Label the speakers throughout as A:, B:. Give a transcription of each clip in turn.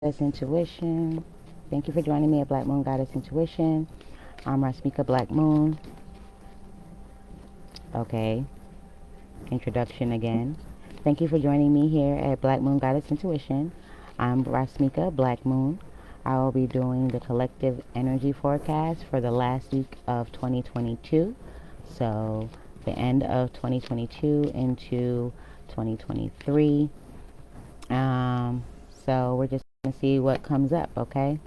A: Goddess Intuition. Thank you for joining me at Black Moon Goddess Intuition. I'm Rasmika Black Moon. Okay, introduction again. Thank you for joining me here at Black Moon Goddess Intuition. I'm Rasmika Black Moon. I will be doing the collective energy forecast for the last week of 2022. So, the end of 2022 into 2023. So we're just going to see what comes up, okay?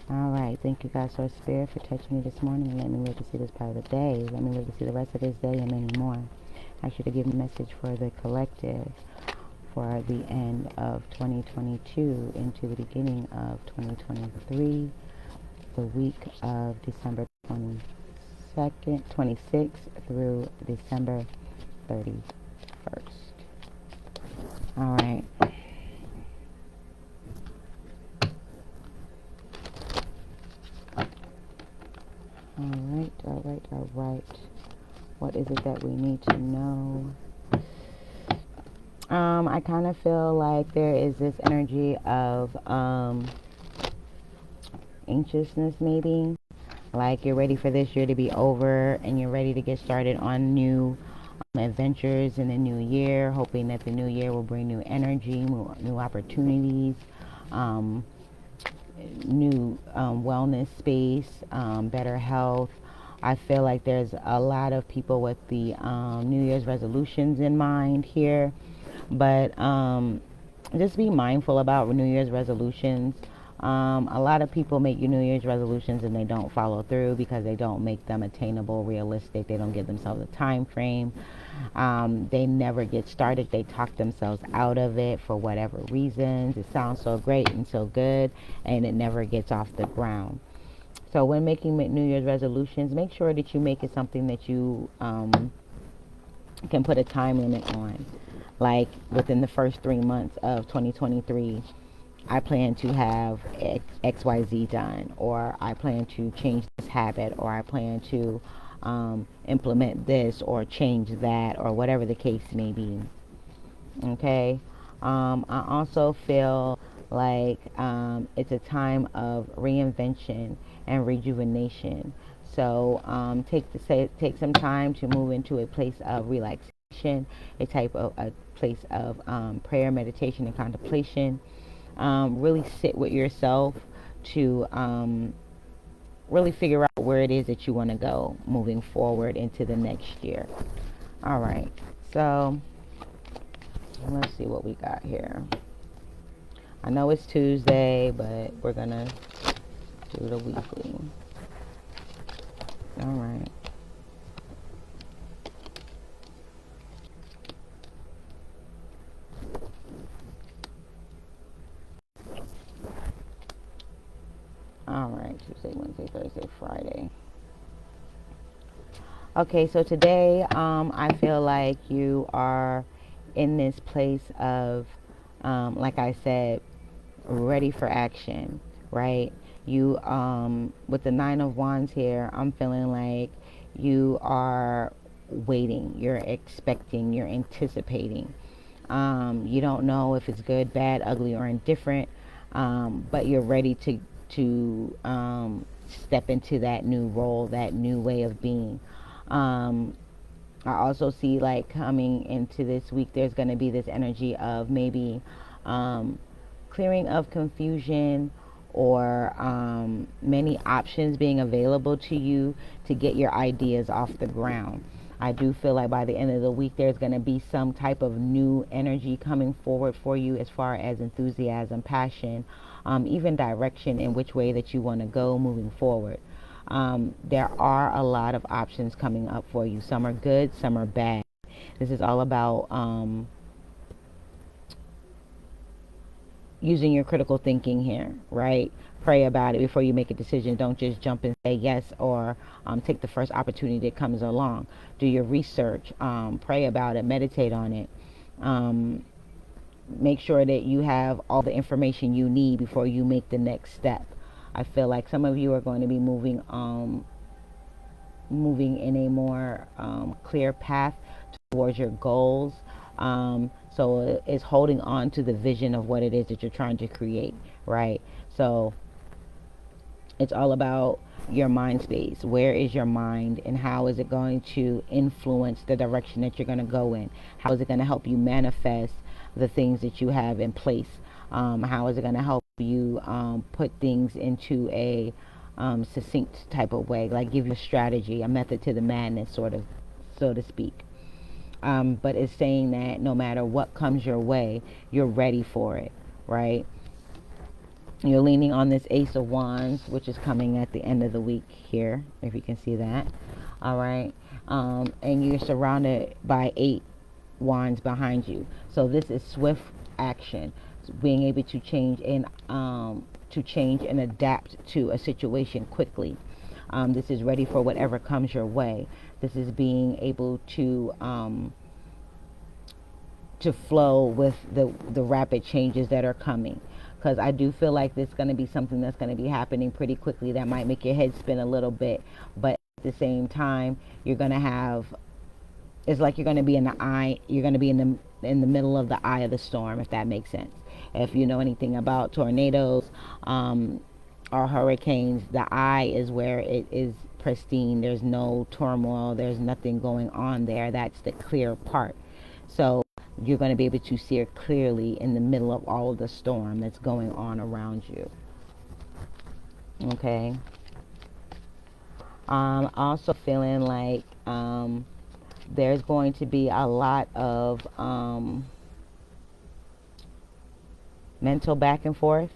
A: All right. Thank you, God, Source Spirit, for touching me this morning and let me live to see this part of the day. Let me live to see the rest of this day and many more. I should have given a message for the collective for the end of 2022 into the beginning of 2023, the week of December 22nd, 26th through December 31st. All right. All right. What is it that we need to know? I kind of feel like there is this energy of anxiousness, maybe. Like you're ready for this year to be over and you're ready to get started on new adventures in the new year, hoping that the new year will bring new energy, new opportunities, new wellness space, better health. I feel like there's a lot of people with the New Year's resolutions in mind here, but just be mindful about New Year's resolutions. A lot of people make New Year's resolutions and they don't follow through because they don't make them attainable, realistic. They don't give themselves a time frame. They never get started. They talk themselves out of it for whatever reasons. It sounds so great and so good, and it never gets off the ground. So when making New Year's resolutions, make sure that you make it something that you can put a time limit on. Like within the first 3 months of 2023, I plan to have XYZ done, or I plan to change this habit, or I plan to implement this or change that, or whatever the case may be. Okay. I also feel like it's a time of reinvention and rejuvenation. So take some time to move into a place of relaxation, a place of prayer, meditation, and contemplation. Really sit with yourself to really figure out where it is that you want to go moving forward into the next year. All right. So let's see what we got here. I know it's Tuesday, but we're going to do the weekly. All right. All right. Tuesday, Wednesday, Thursday, Friday. Okay, so today I feel like you are in this place of, like I said, ready for action, right? You, with the Nine of Wands here, I'm feeling like you are waiting, you're expecting, you're anticipating. You don't know if it's good, bad, ugly, or indifferent, but you're ready to step into that new role, that new way of being. I also see like coming into this week, there's going to be this energy of maybe clearing of confusion or many options being available to you to get your ideas off the ground. I do feel like by the end of the week, there's going to be some type of new energy coming forward for you as far as enthusiasm, passion, even direction in which way that you want to go moving forward. There are a lot of options coming up for you. Some are good, some are bad. This is all about using your critical thinking here, right? Pray about it before you make a decision. Don't just jump and say yes or take the first opportunity that comes along. Do your research, pray about it, meditate on it. Make sure that you have all the information you need before you make the next step. I feel like some of you are going to be moving in a more clear path towards your goals. So it's holding on to the vision of what it is that you're trying to create, right? So it's all about your mind space. Where is your mind, and how is it going to influence the direction that you're going to go in? How is it going to help you manifest the things that you have in place? How is it going to help you put things into a succinct type of way, like give you a strategy, a method to the madness, sort of, so to speak. But it's saying that no matter what comes your way, you're ready for it, right? You're leaning on this Ace of Wands, which is coming at the end of the week here, if you can see that. All right. And you're surrounded by 8 wands behind you. So this is swift action, being able to change and adapt to a situation quickly. This is ready for whatever comes your way. This is being able to flow with the rapid changes that are coming, because I do feel like this is going to be something that's going to be happening pretty quickly that might make your head spin a little bit, but at the same time you're going to have, it's like you're going to be in the eye, you're going to be in the middle of the eye of the storm, if that makes sense. If you know anything about tornadoes or hurricanes, the eye is where it is pristine. There's no turmoil, there's nothing going on there. That's the clear part. So you're going to be able to see it clearly in the middle of all of the storm that's going on around you. Okay. Also feeling like there's going to be a lot of mental back and forth.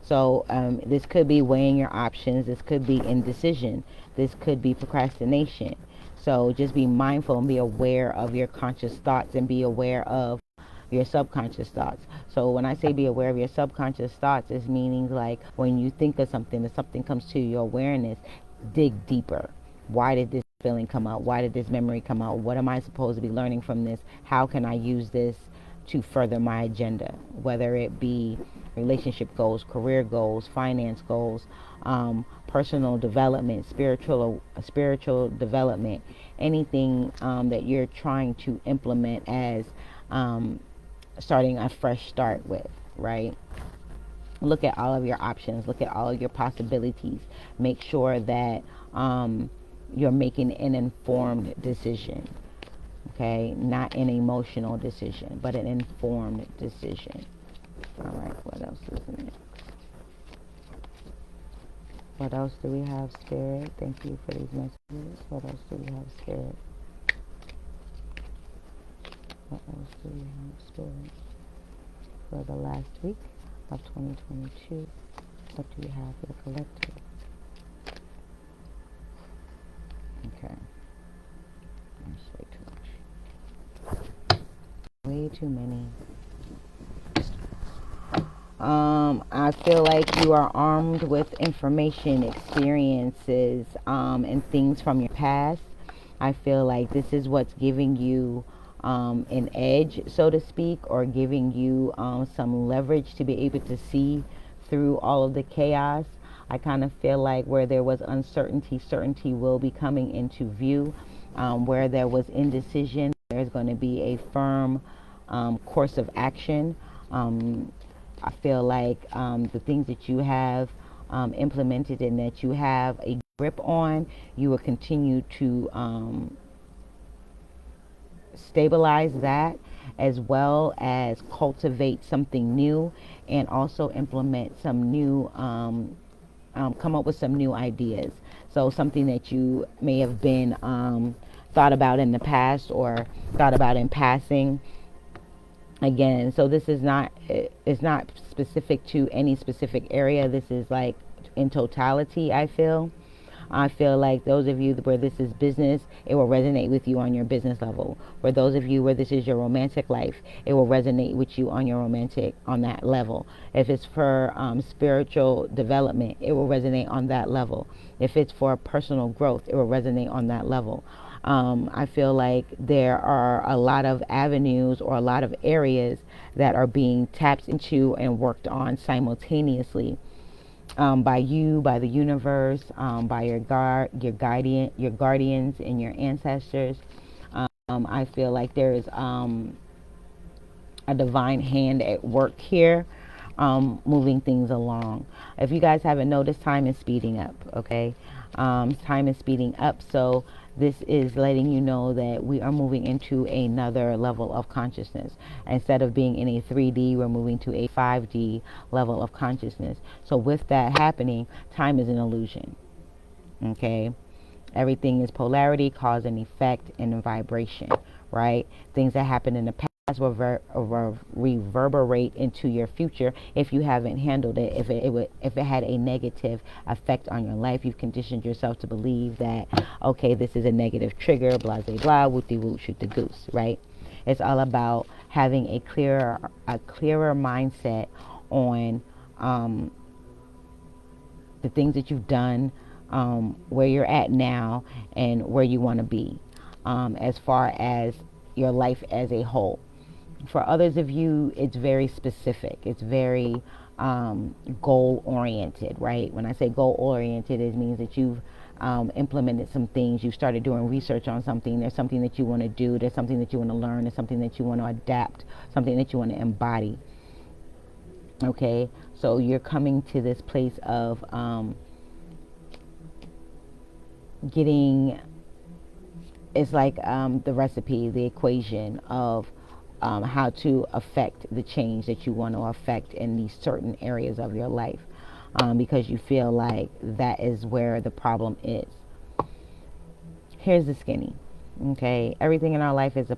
A: So this could be weighing your options. This could be indecision. This could be procrastination. So just be mindful and be aware of your conscious thoughts and be aware of your subconscious thoughts. So when I say be aware of your subconscious thoughts, it's meaning like when you think of something, if something comes to your awareness, dig deeper. Why did this feeling come out? Why did this memory come out? What am I supposed to be learning from this? How can I use this to further my agenda? Whether it be relationship goals, career goals, finance goals, personal development, spiritual development, anything that you're trying to implement as starting a fresh start with, right? Look at all of your options. Look at all of your possibilities. Make sure that you're making an informed decision, okay? Not an emotional decision, but an informed decision. All right, what else is next? What else do we have, Spirit? Thank you for these messages. What else do we have, Spirit? What else do we have, Spirit? For the last week of 2022, what do we have for the collective? Okay. That's way too much. Way too many. I feel like you are armed with information, experiences, and things from your past. I feel like this is what's giving you an edge, so to speak, or giving you some leverage to be able to see through all of the chaos. I kind of feel like where there was uncertainty, certainty will be coming into view. Where there was indecision, there's going to be a firm course of action. I feel like the things that you have implemented and that you have a grip on, you will continue to stabilize that, as well as cultivate something new, and also implement some new, come up with some new ideas. So something that you may have been thought about in the past or thought about in passing. Again, so this is not, it's not specific to any specific area. This is like in totality. I feel like those of you where this is business, it will resonate with you on your business level. For those of you where this is your romantic life, it will resonate with you on your romantic, on that level. If it's for spiritual development, it will resonate on that level. If it's for personal growth, it will resonate on that level. I feel like there are a lot of avenues or a lot of areas that are being tapped into and worked on simultaneously by you, by the universe, by your guardians, and your ancestors. I feel like there is a divine hand at work here, moving things along. If you guys haven't noticed, time is speeding up, okay? Time is speeding up, so this is letting you know that we are moving into another level of consciousness. Instead of being in a 3D, we're moving to a 5D level of consciousness. So with that happening, time is an illusion, okay? Everything is polarity, cause and effect, and vibration, right? Things that happen in the past will reverberate into your future if you haven't handled it. If it had a negative effect on your life, you've conditioned yourself to believe that, okay, this is a negative trigger, blah blah blah, whoopty whoop, shoot the goose, right? It's all about having a clearer mindset on the things that you've done, where you're at now, and where you want to be, as far as your life as a whole. For others of you, it's very specific. It's very goal oriented, right? When I say goal oriented, it means that you've implemented some things. You've started doing research on something. There's something that you want to do. There's something that you want to learn. There's something that you want to adapt. Something that you want to embody. Okay, so you're coming to this place of getting, it's like the recipe, the equation of how to affect the change that you want to affect in these certain areas of your life, because you feel like that is where the problem is. Here's the skinny, okay? Everything in our life is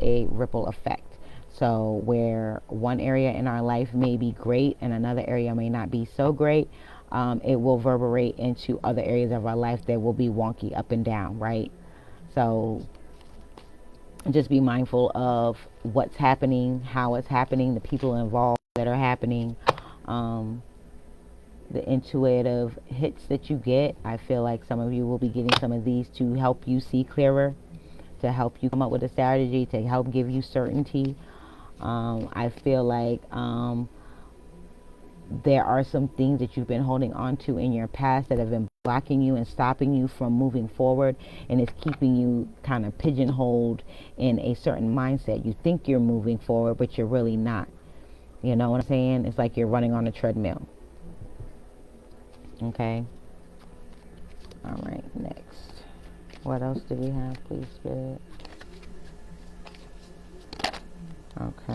A: a ripple effect. So where one area in our life may be great and another area may not be so great, it will reverberate into other areas of our life that will be wonky up and down, right? So just be mindful of what's happening, how it's happening, the people involved that are happening, the intuitive hits that you get. I feel like some of you will be getting some of these to help you see clearer, to help you come up with a strategy, to help give you certainty. I feel like there are some things that you've been holding on to in your past that have been blocking you and stopping you from moving forward, and it's keeping you kind of pigeonholed in a certain mindset. You think you're moving forward, but you're really not. You know what I'm saying? It's like you're running on a treadmill. Okay. All right, next. What else do we have, please, Spirit? Okay.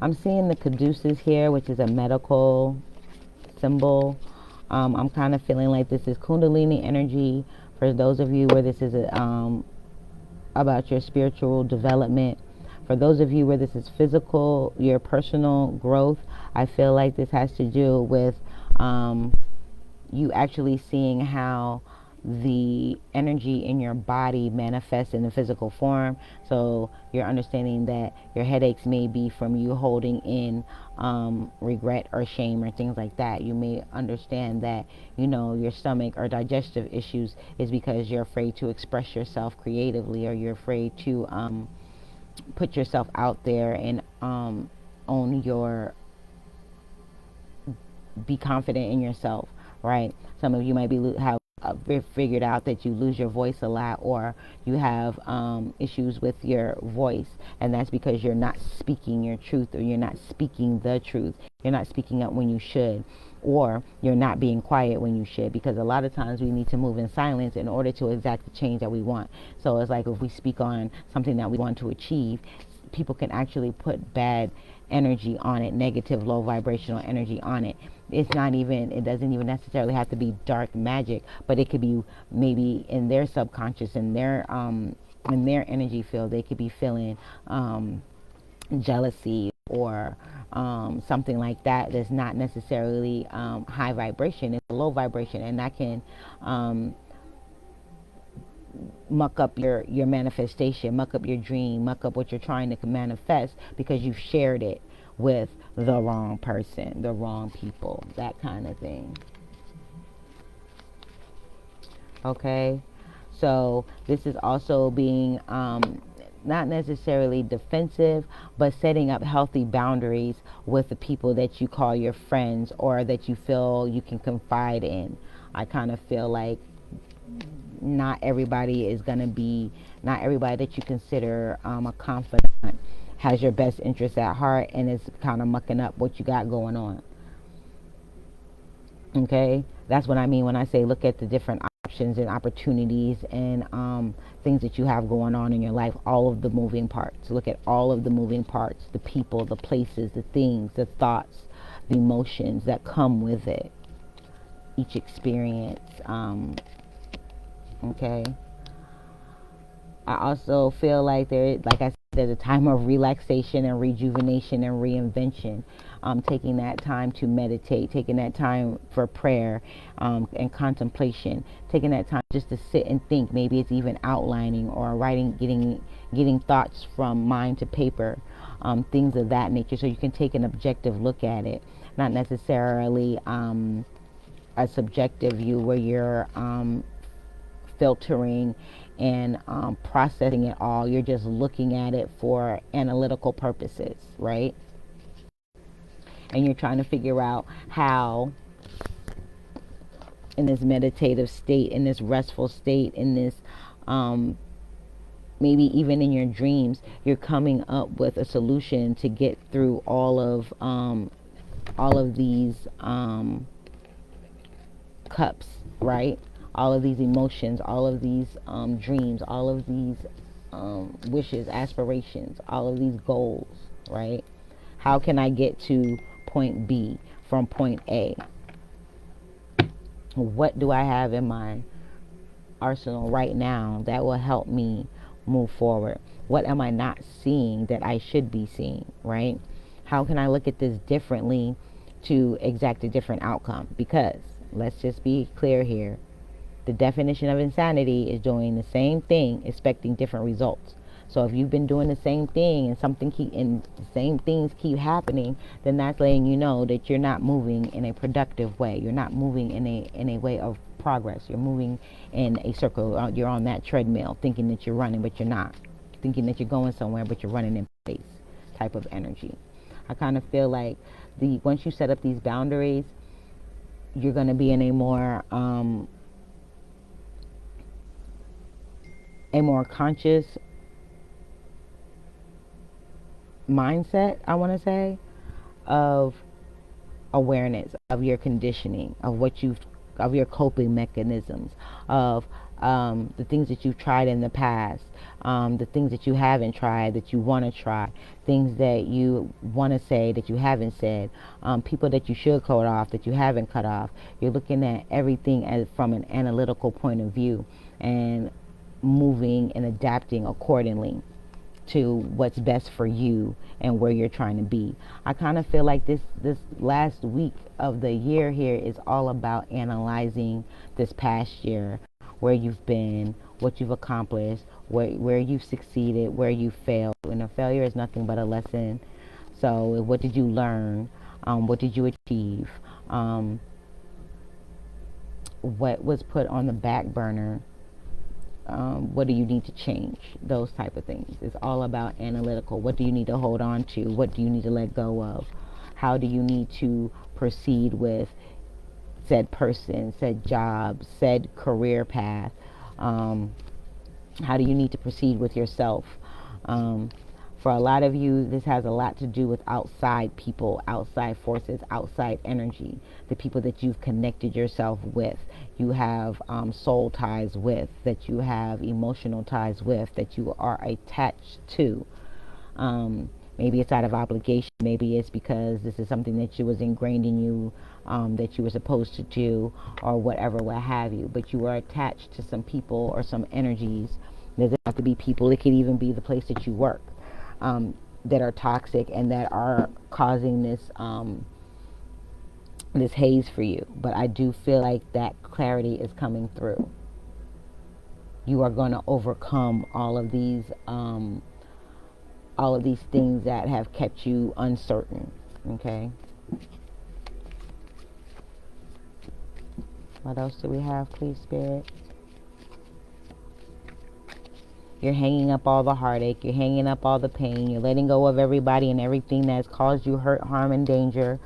A: I'm seeing the caduceus here, which is a medical symbol. I'm kind of feeling like this is Kundalini energy. For those of you where this is about your spiritual development. For those of you where this is physical, your personal growth, I feel like this has to do with you actually seeing how the energy in your body manifests in the physical form. So you're understanding that your headaches may be from you holding in regret or shame or things like that. You may understand that, you know, your stomach or digestive issues is because you're afraid to express yourself creatively, or you're afraid to put yourself out there and own your, be confident in yourself, right? Some of you might be have figured out that you lose your voice a lot, or you have issues with your voice, and that's because you're not speaking your truth, or you're not speaking the truth. You're not speaking up when you should, or you're not being quiet when you should, because a lot of times we need to move in silence in order to exact the change that we want. So it's like if we speak on something that we want to achieve, people can actually put bad energy on it, negative, low vibrational energy on it. It's not even, it doesn't even necessarily have to be dark magic, but it could be maybe in their subconscious, in their energy field, they could be feeling jealousy or something like that. That's not necessarily high vibration, it's low vibration, and that can muck up your manifestation, muck up your dream, muck up what you're trying to manifest, because you've shared it with the wrong person, the wrong people, that kind of thing. Okay, so this is also being not necessarily defensive, but setting up healthy boundaries with the people that you call your friends or that you feel you can confide in. I kind of feel like not everybody is going to be, not everybody that you consider a confidant has your best interest at heart and is kind of mucking up what you got going on. Okay, that's what I mean when I say look at the different options and opportunities and things that you have going on in your life, all of the moving parts. Look at all of the moving parts, the people, the places, the things, the thoughts, the emotions that come with it, each experience. Okay, I also feel like like I said, there's a time of relaxation and rejuvenation and reinvention. Taking that time to meditate, taking that time for prayer and contemplation, taking that time just to sit and think. Maybe it's even outlining or writing, getting thoughts from mind to paper, things of that nature, so you can take an objective look at it, not necessarily a subjective view where you're filtering and processing it all. You're just looking at it for analytical purposes, right? And you're trying to figure out how, in this meditative state, in this restful state, in this maybe even in your dreams, you're coming up with a solution to get through all of these cups, right? All of these emotions, all of these dreams, all of these wishes, aspirations, all of these goals, right? How can I get to point B from point A? What do I have in my arsenal right now that will help me move forward? What am I not seeing that I should be seeing, right? How can I look at this differently to exact a different outcome? Because let's just be clear here. The definition of insanity is doing the same thing, expecting different results. So if you've been doing the same thing and the same things keep happening, then that's letting you know that you're not moving in a productive way. You're not moving in a way of progress. You're moving in a circle. You're on that treadmill, thinking that you're running, but you're not. Thinking that you're going somewhere, but you're running in place. Type of energy. I kind of feel like once you set up these boundaries, you're going to be in a more conscious mindset, I want to say, of awareness of your conditioning, of your coping mechanisms, of the things that you've tried in the past, the things that you haven't tried that you want to try, things that you want to say that you haven't said, people that you should cut off that you haven't cut off. You're looking at everything from an analytical point of view and moving and adapting accordingly to what's best for you and where you're trying to be. I kind of feel like this last week of the year here is all about analyzing this past year, where you've been, what you've accomplished, where you've succeeded, where you failed. And a failure is nothing but a lesson. So what did you learn? What did you achieve? What was put on the back burner? What do you need to change? Those type of things. It's all about analytical. What do you need to hold on to? What do you need to let go of? How do you need to proceed with said person, said job, said career path? How do you need to proceed with yourself? For a lot of you, this has a lot to do with outside people, outside forces, outside energy, the people that you've connected yourself with, you have soul ties with, that you have emotional ties with, that you are attached to. Maybe it's out of obligation. Maybe it's because this is something that was ingrained in you, that you were supposed to do, or whatever, what have you. But you are attached to some people or some energies. It doesn't have to be people. It could even be the place that you work. That are toxic and that are causing this this haze for you. But I do feel like that clarity is coming through. You are going to overcome all of these things that have kept you uncertain. Okay. What else do we have, please, Spirit? You're hanging up all the heartache. You're hanging up all the pain. You're letting go of everybody and everything that's caused you hurt, harm, and danger.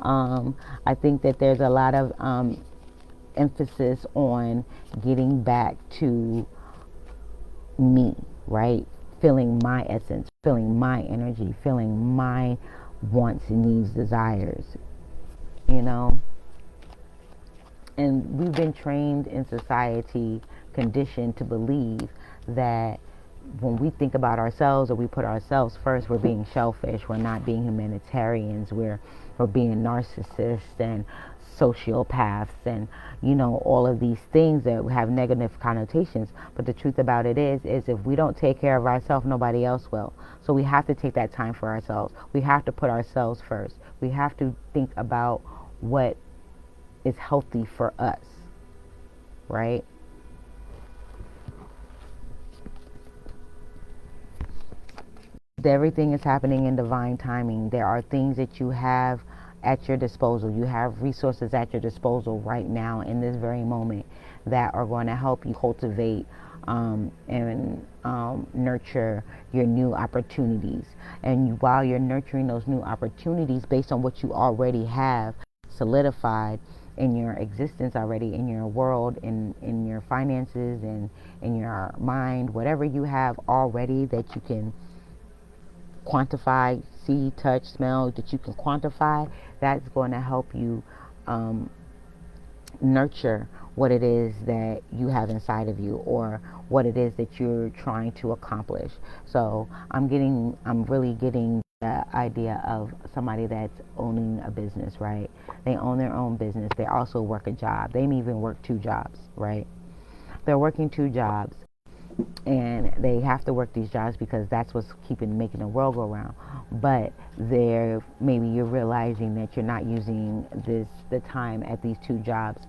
A: I think that there's a lot of emphasis on getting back to me, right? Feeling my essence, feeling my energy, feeling my wants, needs, desires, you know? And we've been trained in society, conditioned to believe that when we think about ourselves or we put ourselves first, we're being selfish, we're not being humanitarians, we're being narcissists and sociopaths and, you know, all of these things that have negative connotations. But the truth about it is if we don't take care of ourselves, nobody else will. So we have to take that time for ourselves. We have to put ourselves first. We have to think about what is healthy for us, right? Everything is happening in divine timing. There are things that you have at your disposal. You have resources at your disposal right now in this very moment that are going to help you cultivate and nurture your new opportunities. And while you're nurturing those new opportunities based on what you already have solidified in your existence already, in your world, in your finances, and in your mind, whatever you have already that you can quantify, see, touch, smell, that you can quantify, that's going to help you nurture what it is that you have inside of you or what it is that you're trying to accomplish. So I'm really getting the idea of somebody that's owning a business, right? They own their own business. They also work a job. They may even work 2 jobs, right? They're working 2 jobs and they have to work these jobs because that's what's making the world go round. But maybe you're realizing that you're not using the time at these 2 jobs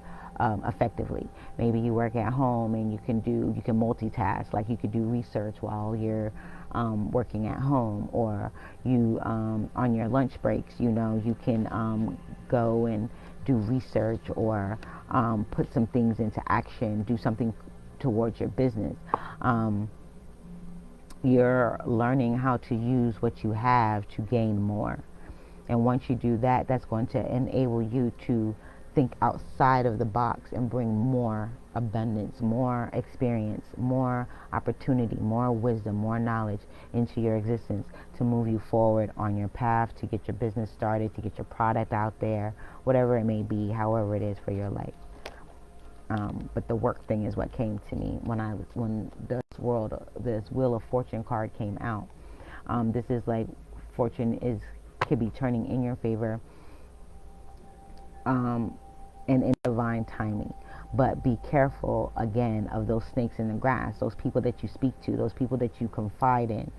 A: effectively. Maybe you work at home and you can multitask, like you could do research while you're working at home, or you on your lunch breaks, you can go and do research or put some things into action, do something towards your business. You're learning how to use what you have to gain more. And once you do that, that's going to enable you to think outside of the box and bring more abundance, more experience, more opportunity, more wisdom, more knowledge into your existence to move you forward on your path, to get your business started, to get your product out there, whatever it may be, however it is for your life. But the work thing is what came to me when this Wheel of Fortune card came out. This is like fortune could be turning in your favor, and in divine timing. But be careful again of those snakes in the grass, those people that you speak to, those people that you confide in,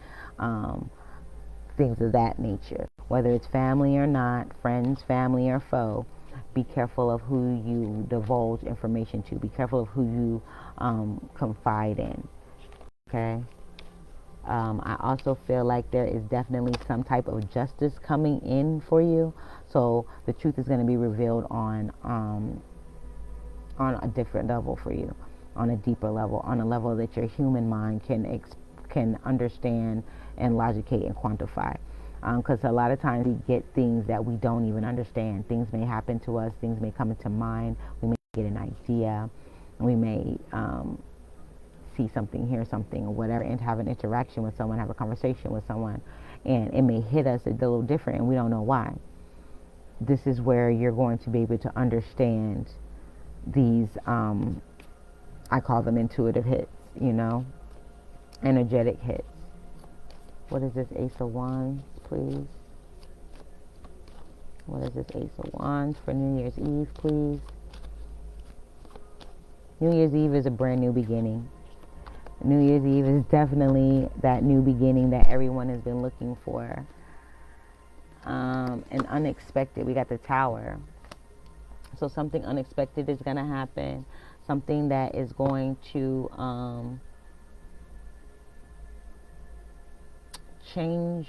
A: things of that nature. Whether it's family or not, friends, family or foe. Be careful of who you divulge information to. Be careful of who you confide in. Okay? I also feel like there is definitely some type of justice coming in for you. So the truth is going to be revealed on a different level for you, on a deeper level, on a level that your human mind can understand and logicate and quantify. Because a lot of times we get things that we don't even understand. Things may happen to us. Things may come into mind. We may get an idea. We may see something, hear something, or whatever, and have an interaction with someone, have a conversation with someone, and it may hit us a little different, and we don't know why. This is where you're going to be able to understand these, I call them intuitive hits, energetic hits. What is this Ace of Wands, please? What is this Ace of Wands for New Year's Eve, please? New Year's Eve is a brand new beginning. New Year's Eve is definitely that new beginning that everyone has been looking for. And unexpected, we got the Tower. So something unexpected is going to happen. Something that is going to change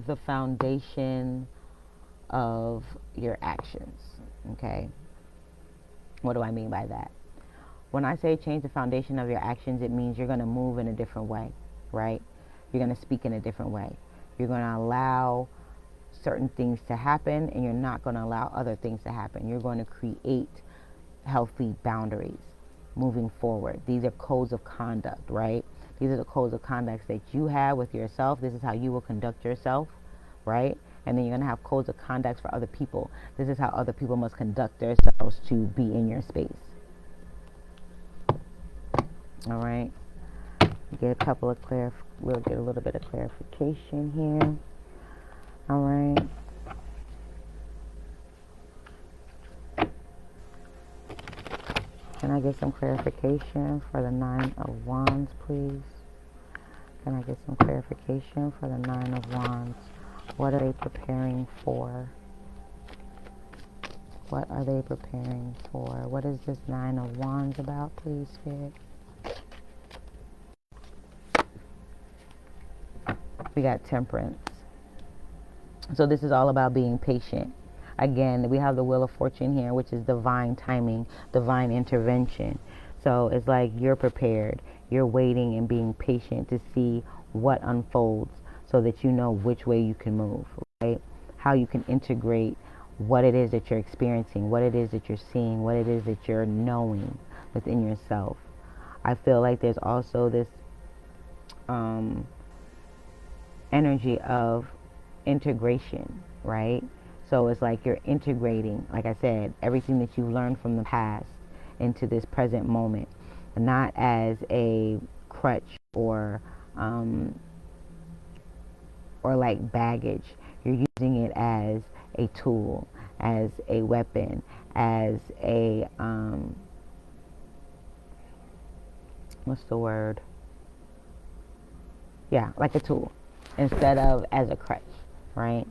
A: the foundation of your actions. Okay? What do I mean by that? when I say change the foundation of your actions, it means you're going to move in a different way, right? You're going to speak in a different way. You're going to allow certain things to happen, and you're not going to allow other things to happen. You're going to create healthy boundaries moving forward. These are codes of conduct, right? These are the codes of conduct that you have with yourself. This is how you will conduct yourself, right? And then you're going to have codes of conduct for other people. This is how other people must conduct themselves to be in your space. All right. Get a couple of we'll get a little bit of clarification here. All right. Can I get some clarification for the Nine of Wands, please? Can I get some clarification for the Nine of Wands? What are they preparing for? What are they preparing for? What is this Nine of Wands about, please, Spirit? We got Temperance. So this is all about being patient. Again, we have the Wheel of Fortune here, which is divine timing, divine intervention. So it's like you're prepared. You're waiting and being patient to see what unfolds so that you know which way you can move, right? How you can integrate what it is that you're experiencing, what it is that you're seeing, what it is that you're knowing within yourself. I feel like there's also this energy of integration, right? So it's like you're integrating, like I said, everything that you've learned from the past into this present moment, not as a crutch or like baggage. You're using it as a tool, as a weapon, as a what's the word? Yeah, like a tool instead of as a crutch, right?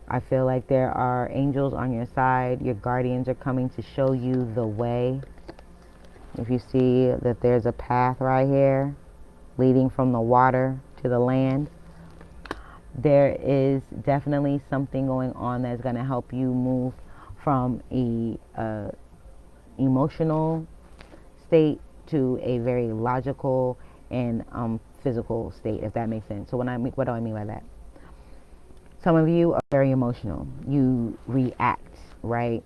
A: I feel like there are angels on your side. Your guardians are coming to show you the way. If you see that there's a path right here leading from the water to the land, there is definitely something going on that's going to help you move from a emotional state to a very logical and physical state, if that makes sense. So what do I mean by that? Some of you are very emotional. You react, right?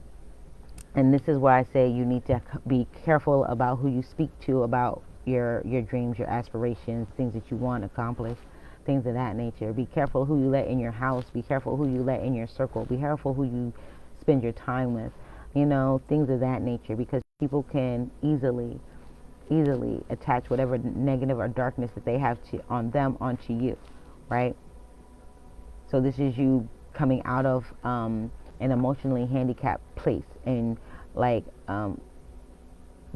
A: And this is why I say you need to be careful about who you speak to about your dreams, your aspirations, things that you want to accomplish, things of that nature. Be careful who you let in your house. Be careful who you let in your circle. Be careful who you spend your time with. You know, things of that nature, because people can easily attach whatever negative or darkness that they have on them onto you, right? So this is you coming out of an emotionally handicapped place and like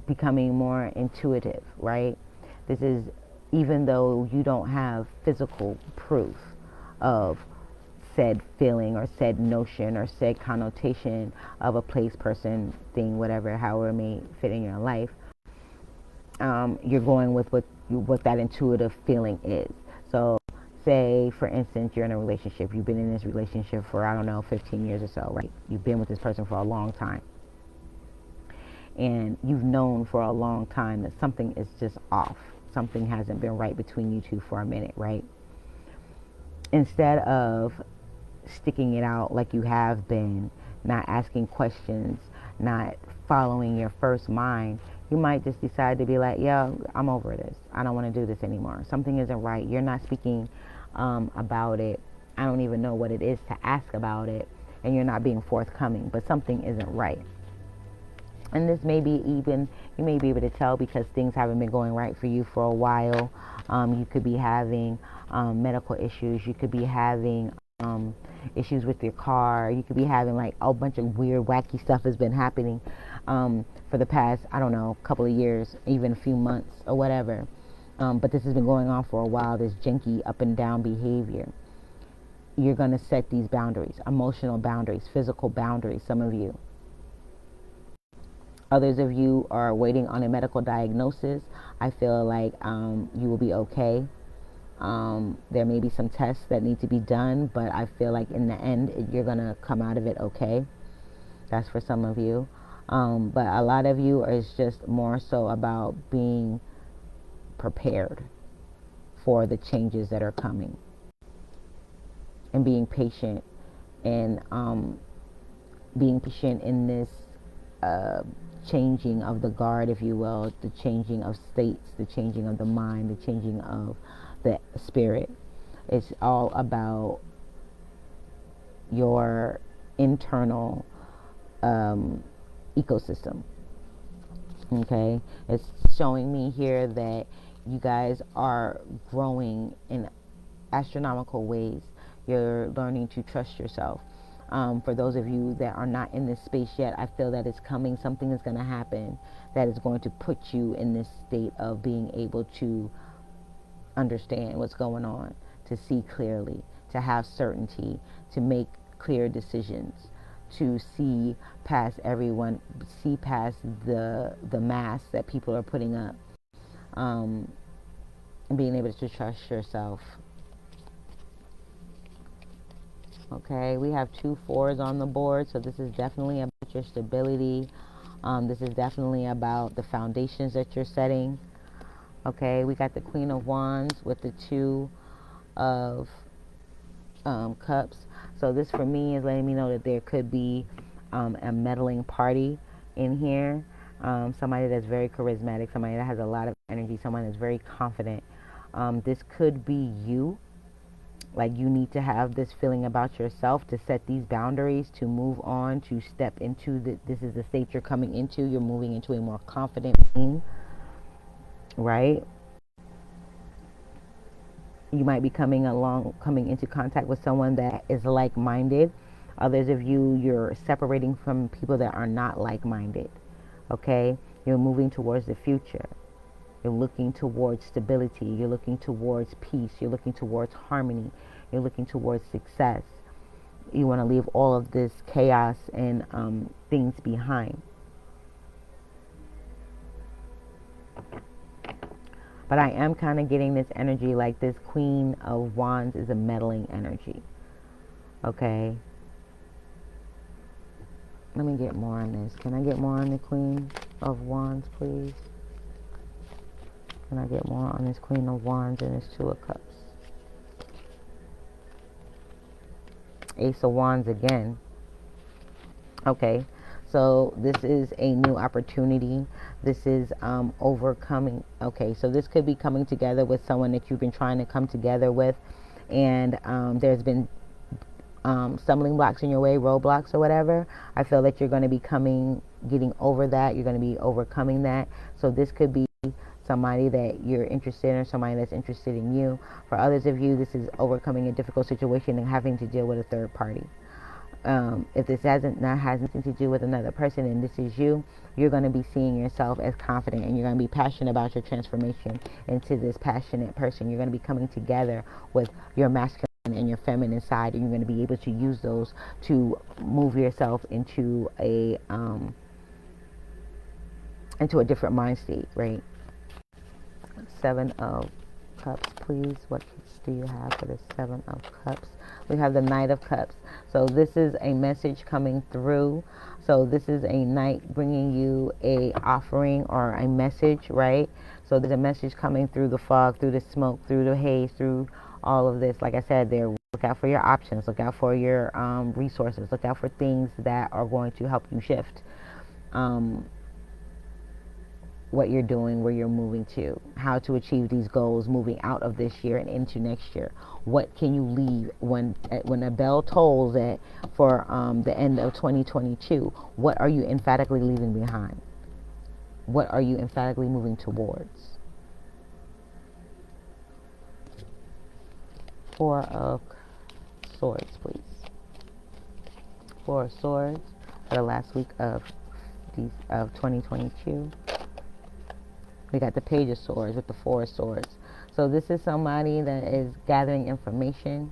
A: becoming more intuitive, right? This is even though you don't have physical proof of said feeling or said notion or said connotation of a place, person, thing, whatever, however it may fit in your life. You're going with what that intuitive feeling is. So say, for instance, you're in a relationship. You've been in this relationship for, I don't know, 15 years or so, right? You've been with this person for a long time. And you've known for a long time that something is just off. Something hasn't been right between you two for a minute, right? Instead of sticking it out like you have been, not asking questions, not following your first mind, you might just decide to be like, yeah, I'm over this. I don't want to do this anymore. Something isn't right. You're not speaking about it. I don't even know what it is to ask about it. And you're not being forthcoming, but something isn't right. And this may be even, you may be able to tell because things haven't been going right for you for a while. You could be having medical issues. You could be having issues with your car. You could be having like a bunch of weird, wacky stuff has been happening for the past, I don't know, couple of years, even a few months or whatever. But this has been going on for a while, this janky up and down behavior. You're going to set these boundaries, emotional boundaries, physical boundaries, some of you. Others of you are waiting on a medical diagnosis. I feel like you will be okay. There may be some tests that need to be done, but I feel like in the end, you're going to come out of it okay. That's for some of you. But a lot of you is just more so about being prepared for the changes that are coming and being patient and being patient in this uh, changing of the guard, if you will, the changing of states, the changing of the mind, the changing of the spirit. It's all about your internal ecosystem. Okay, it's showing me here that you guys are growing in astronomical ways. You're learning to trust yourself. For those of you that are not in this space yet, I feel that it's coming. Something is going to happen that is going to put you in this state of being able to understand what's going on, to see clearly, to have certainty, to make clear decisions, to see past everyone, see past the mask that people are putting up, and being able to trust yourself. Okay, we have 2 4s on the board, so this is definitely about your stability. This is definitely about the foundations that you're setting. Okay, we got the Queen of Wands with the 2 of Cups. So this for me is letting me know that there could be a meddling party in here. Somebody that's very charismatic, somebody that has a lot of energy, someone that's very confident. This could be you. Like, you need to have this feeling about yourself to set these boundaries, to move on, to step into this is the state you're coming into. You're moving into a more confident being, right? You might be coming into contact with someone that is like-minded. Others of you, you're separating from people that are not like-minded. Okay? You're moving towards the future. You're looking towards stability. You're looking towards peace. You're looking towards harmony. You're looking towards success. You want to leave all of this chaos and things behind. But I am kind of getting this energy like this Queen of Wands is a meddling energy. Okay? Let me get more on this. Can I get more on the Queen of Wands, please? Can I get more on this Queen of Wands and this 2 of Cups? Ace of Wands again. Okay, so this is a new opportunity. This is overcoming. Okay, so this could be coming together with someone that you've been trying to come together with, and there's been stumbling blocks in your way, roadblocks or whatever. I feel that you're going to be getting over that. You're going to be overcoming that. So this could be somebody that you're interested in or somebody that's interested in you. For others of you, this is overcoming a difficult situation and having to deal with a third party. If this has nothing to do with another person and this is you, you're going to be seeing yourself as confident and you're going to be passionate about your transformation into this passionate person. You're going to be coming together with your masculine and your feminine side, and you're going to be able to use those to move yourself into a different mind state, right? 7 of Cups, please. What do you have for the 7 of Cups? We have the Knight of Cups. So this is a message coming through. So this is a knight bringing you a offering or a message, right? So there's a message coming through the fog, through the smoke, through the haze, through all of this. Like I said, there, look out for your options, look out for your resources, look out for things that are going to help you shift what you're doing, where you're moving to, how to achieve these goals moving out of this year and into next year. What can you leave when a bell tolls for the end of 2022? What are you emphatically leaving behind? What are you emphatically moving towards? 4 of Swords, please. 4 of Swords for the last week of 2022. We got the Page of Swords with the 4 of Swords. So this is somebody that is gathering information,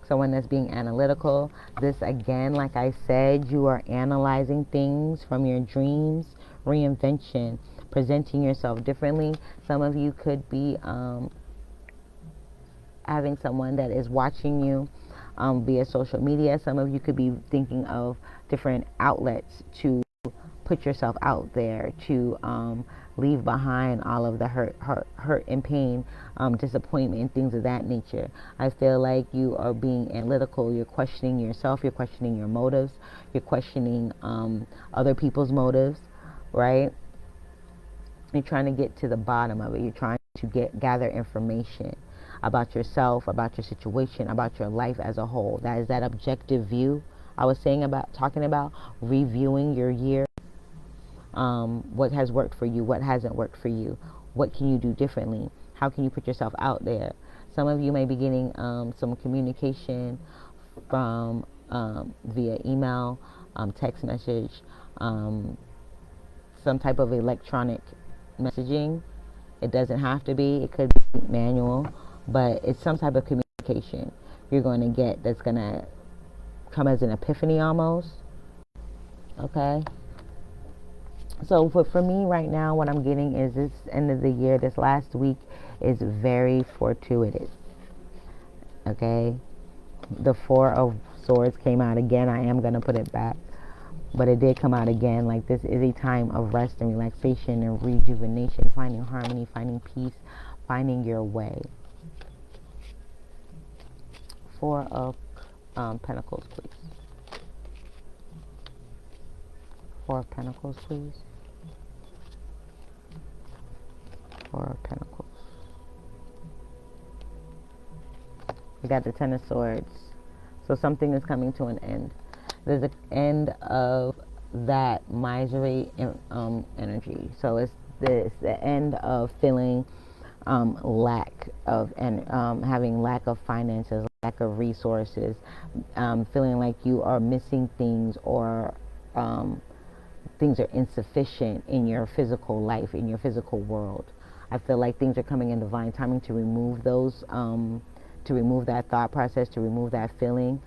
A: someone that's being analytical. This, again, like I said, you are analyzing things from your dreams, reinvention, presenting yourself differently. Some of you could be having someone that is watching you via social media. Some of you could be thinking of different outlets to put yourself out there, to leave behind all of the hurt and pain, disappointment, and things of that nature. I feel like you are being analytical. You're questioning yourself. You're questioning your motives. You're questioning other people's motives, right? You're trying to get to the bottom of it. You're trying to gather information about yourself, about your situation, about your life as a whole. That is that objective view I was talking about, reviewing your year. What has worked for you? What hasn't worked for you? What can you do differently? How can you put yourself out there? Some of you may be getting some communication from via email, text message, some type of electronic messaging. It doesn't have to be. It could be manual, but it's some type of communication you're going to get that's going to come as an epiphany almost. Okay? So for me right now, what I'm getting is this end of the year, this last week is very fortuitous. Okay? The Four of Swords came out again. I am going to put it back. But it did come out again. Like, this is a time of rest and relaxation and rejuvenation, finding harmony, finding peace, finding your way. Four of Pentacles, please. Four of Pentacles, please. Four of Pentacles. We got the Ten of Swords. So something is coming to an end. There's an end of that misery energy. So it's the end of feeling lack of, and having lack of finances, lack of resources, feeling like you are missing things, or things are insufficient in your physical life, in your physical world. I feel like things are coming in divine timing to remove those, to remove that thought process, to remove that feeling,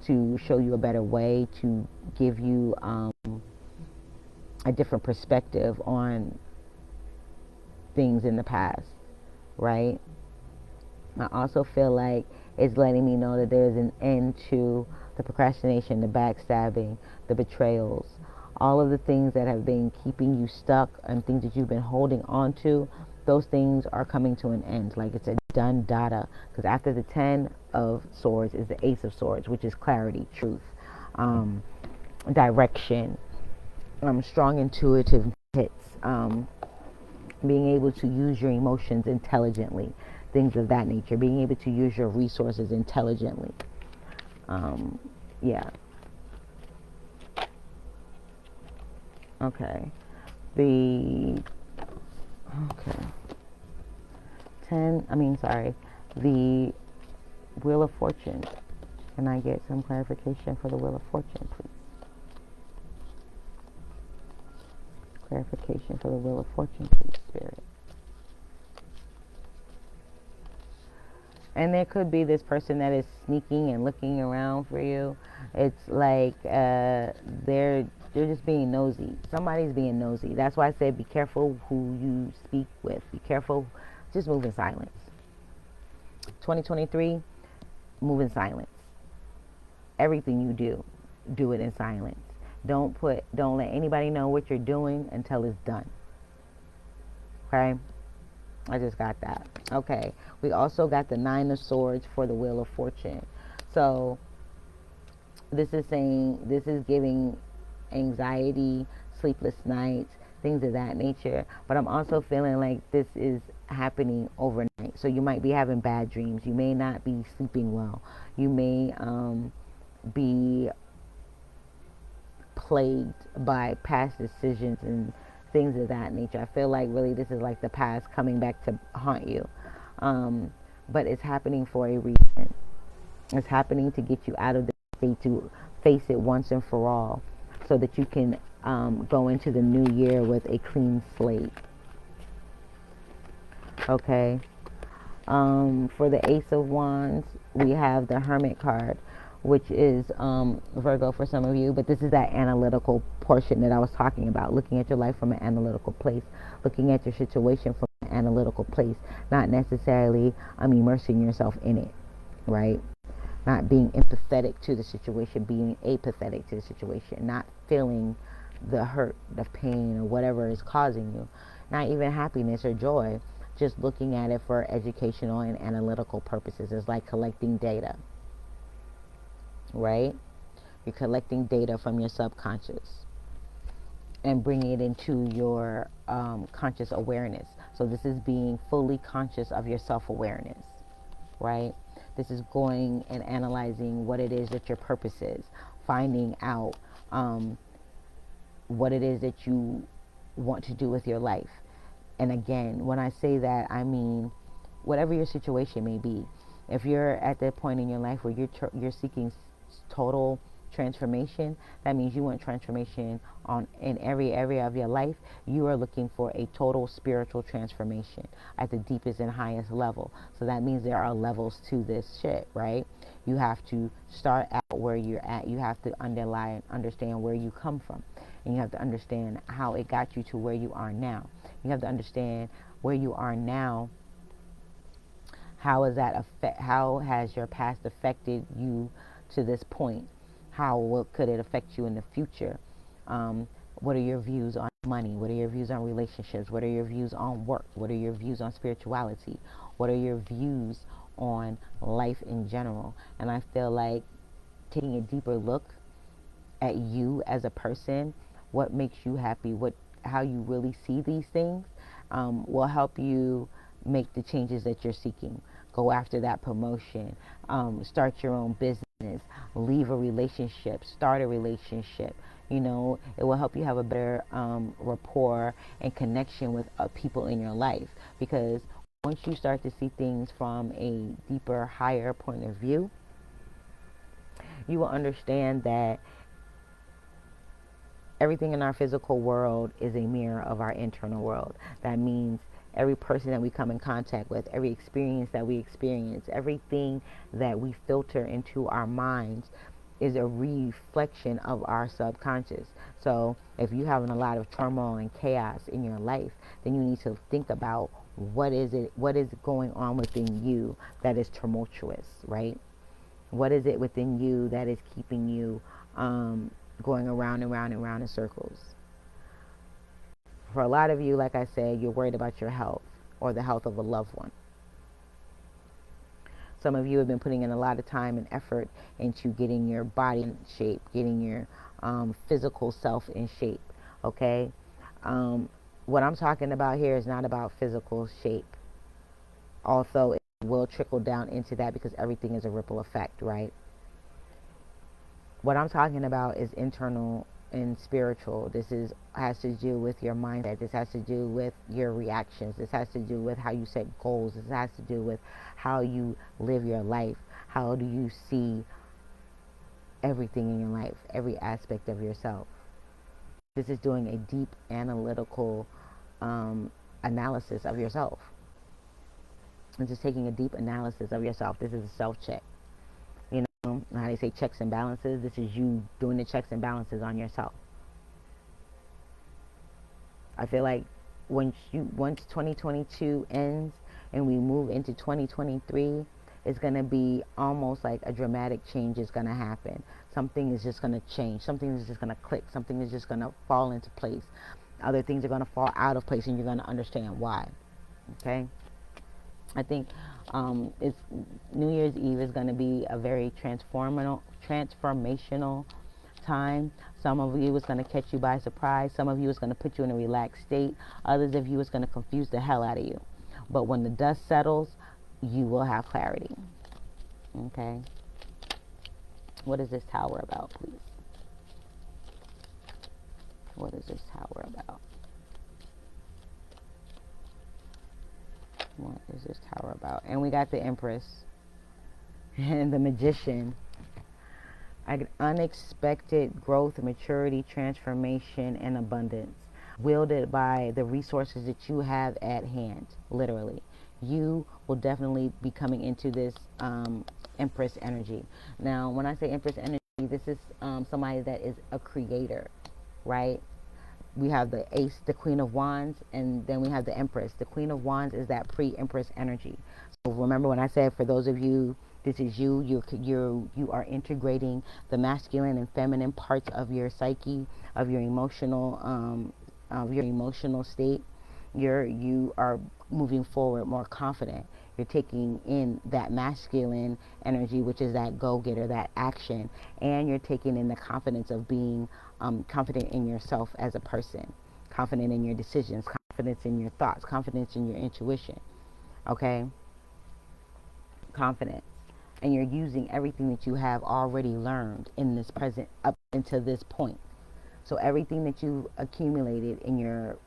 A: to show you a better way, to give you a different perspective on things in the past, right? I also feel like it's letting me know that there's an end to the procrastination, the backstabbing, the betrayals, all of the things that have been keeping you stuck and things that you've been holding on to. Those things are coming to an end. Like, it's a done data. Because after the Ten of Swords is the Ace of Swords, which is clarity, truth, direction, strong intuitive hits, being able to use your emotions intelligently, things of that nature, being able to use your resources intelligently. Yeah. Okay. The Wheel of Fortune. Can I get some clarification for the Wheel of Fortune, please? Clarification for the Wheel of Fortune, please, Spirit. And there could be this person that is sneaking and looking around for you. It's like they're just being nosy. Somebody's being nosy. That's why I said be careful who you speak with. Be careful. Just move in silence. 2023, move in silence. Everything you do it in silence. Don't let anybody know what you're doing until it's done. Okay? I just got that. Okay. We also got the Nine of Swords for the Wheel of Fortune. So this is giving anxiety, sleepless nights, things of that nature. But I'm also feeling like this is happening overnight. So you might be having bad dreams. You may not be sleeping well. You may be plagued by past decisions and things of that nature. I feel like really this is like the past coming back to haunt you. But it's happening for a reason. It's happening to get you out of the state, to face it once and for all, so that you can go into the new year with a clean slate. Okay. For the Ace of Wands, we have the Hermit card, which is Virgo for some of you, but this is that analytical portion that I was talking about, looking at your life from an analytical place, looking at your situation from an analytical place, not necessarily immersing yourself in it, right? Not being empathetic to the situation, being apathetic to the situation, not feeling the hurt, the pain, or whatever is causing you. Not even happiness or joy, just looking at it for educational and analytical purposes. It's like collecting data, right? You're collecting data from your subconscious and bringing it into your conscious awareness. So this is being fully conscious of your self-awareness, right? This is going and analyzing what it is that your purpose is, finding out what it is that you want to do with your life. And again, when I say that, I mean whatever your situation may be. If you're at that point in your life where you're seeking total transformation, that means you want transformation in every area of your life. You are looking for a total spiritual transformation at the deepest and highest level. So that means there are levels to this shit, right? You have to start out where you're at. You have to understand where you come from, and you have to understand how it got you to where you are now. You have to understand where you are now. How has your past affected you to this point? How could it affect you in the future? What are your views on money? What are your views on relationships? What are your views on work? What are your views on spirituality? What are your views on life in general? And I feel like taking a deeper look at you as a person, what makes you happy, how you really see these things, will help you make the changes that you're seeking. Go after that promotion, start your own business, leave a relationship, start a relationship. It will help you have a better rapport and connection with people in your life, because once you start to see things from a deeper, higher point of view, you will understand that everything in our physical world is a mirror of our internal world. That means every person that we come in contact with, every experience that we experience, everything that we filter into our minds is a reflection of our subconscious. So if you're having a lot of turmoil and chaos in your life, then you need to think about what is going on within you that is tumultuous, right? What is it within you that is keeping you going around and round and round in circles? For a lot of you, like I said, you're worried about your health or the health of a loved one. Some of you have been putting in a lot of time and effort into getting your body in shape, getting your physical self in shape, okay? What I'm talking about here is not about physical shape, although it will trickle down into that because everything is a ripple effect, right? What I'm talking about is internal and spiritual. This has to do with your mindset. This has to do with your reactions. This has to do with how you set goals. This has to do with how you live your life. How do you see everything in your life, every aspect of yourself? This is doing a deep analytical analysis of yourself. It's just taking a deep analysis of yourself. This is a self-check. How they say checks and balances. This is you doing the checks and balances on yourself. I feel like once 2022 ends and we move into 2023, it's going to be almost like a dramatic change is going to happen. Something is just going to change. Something is just going to click. Something is just going to fall into place. Other things are going to fall out of place, and you're going to understand why. Okay? I think it's New Year's Eve is going to be a very transformational time. Some of you it's going to catch you by surprise. Some of you it's going to put you in a relaxed state. Others of you it's going to confuse the hell out of you. But when the dust settles, you will have clarity. Okay? What is this tower about, please? What is this tower about? What is this tower about? And we got the Empress and the Magician. Unexpected growth, maturity, transformation, and abundance, wielded by the resources that you have at hand, literally. You will definitely be coming into this Empress energy. Now, when I say Empress energy, this is somebody that is a creator, right? We have the Ace, the Queen of Wands, and then we have the Empress. The Queen of Wands is that pre-Empress energy. So remember when I said, for those of you This is you. You are integrating the masculine and feminine parts of your psyche, of your emotional state. You are moving forward more confident. You're taking in that masculine energy, which is that go-getter, that action, and you're taking in the confidence of being confident in yourself as a person, confident in your decisions, confidence in your thoughts, confidence in your intuition. Okay, confidence, and you're using everything that you have already learned in this present up until this point. So everything that you accumulated in your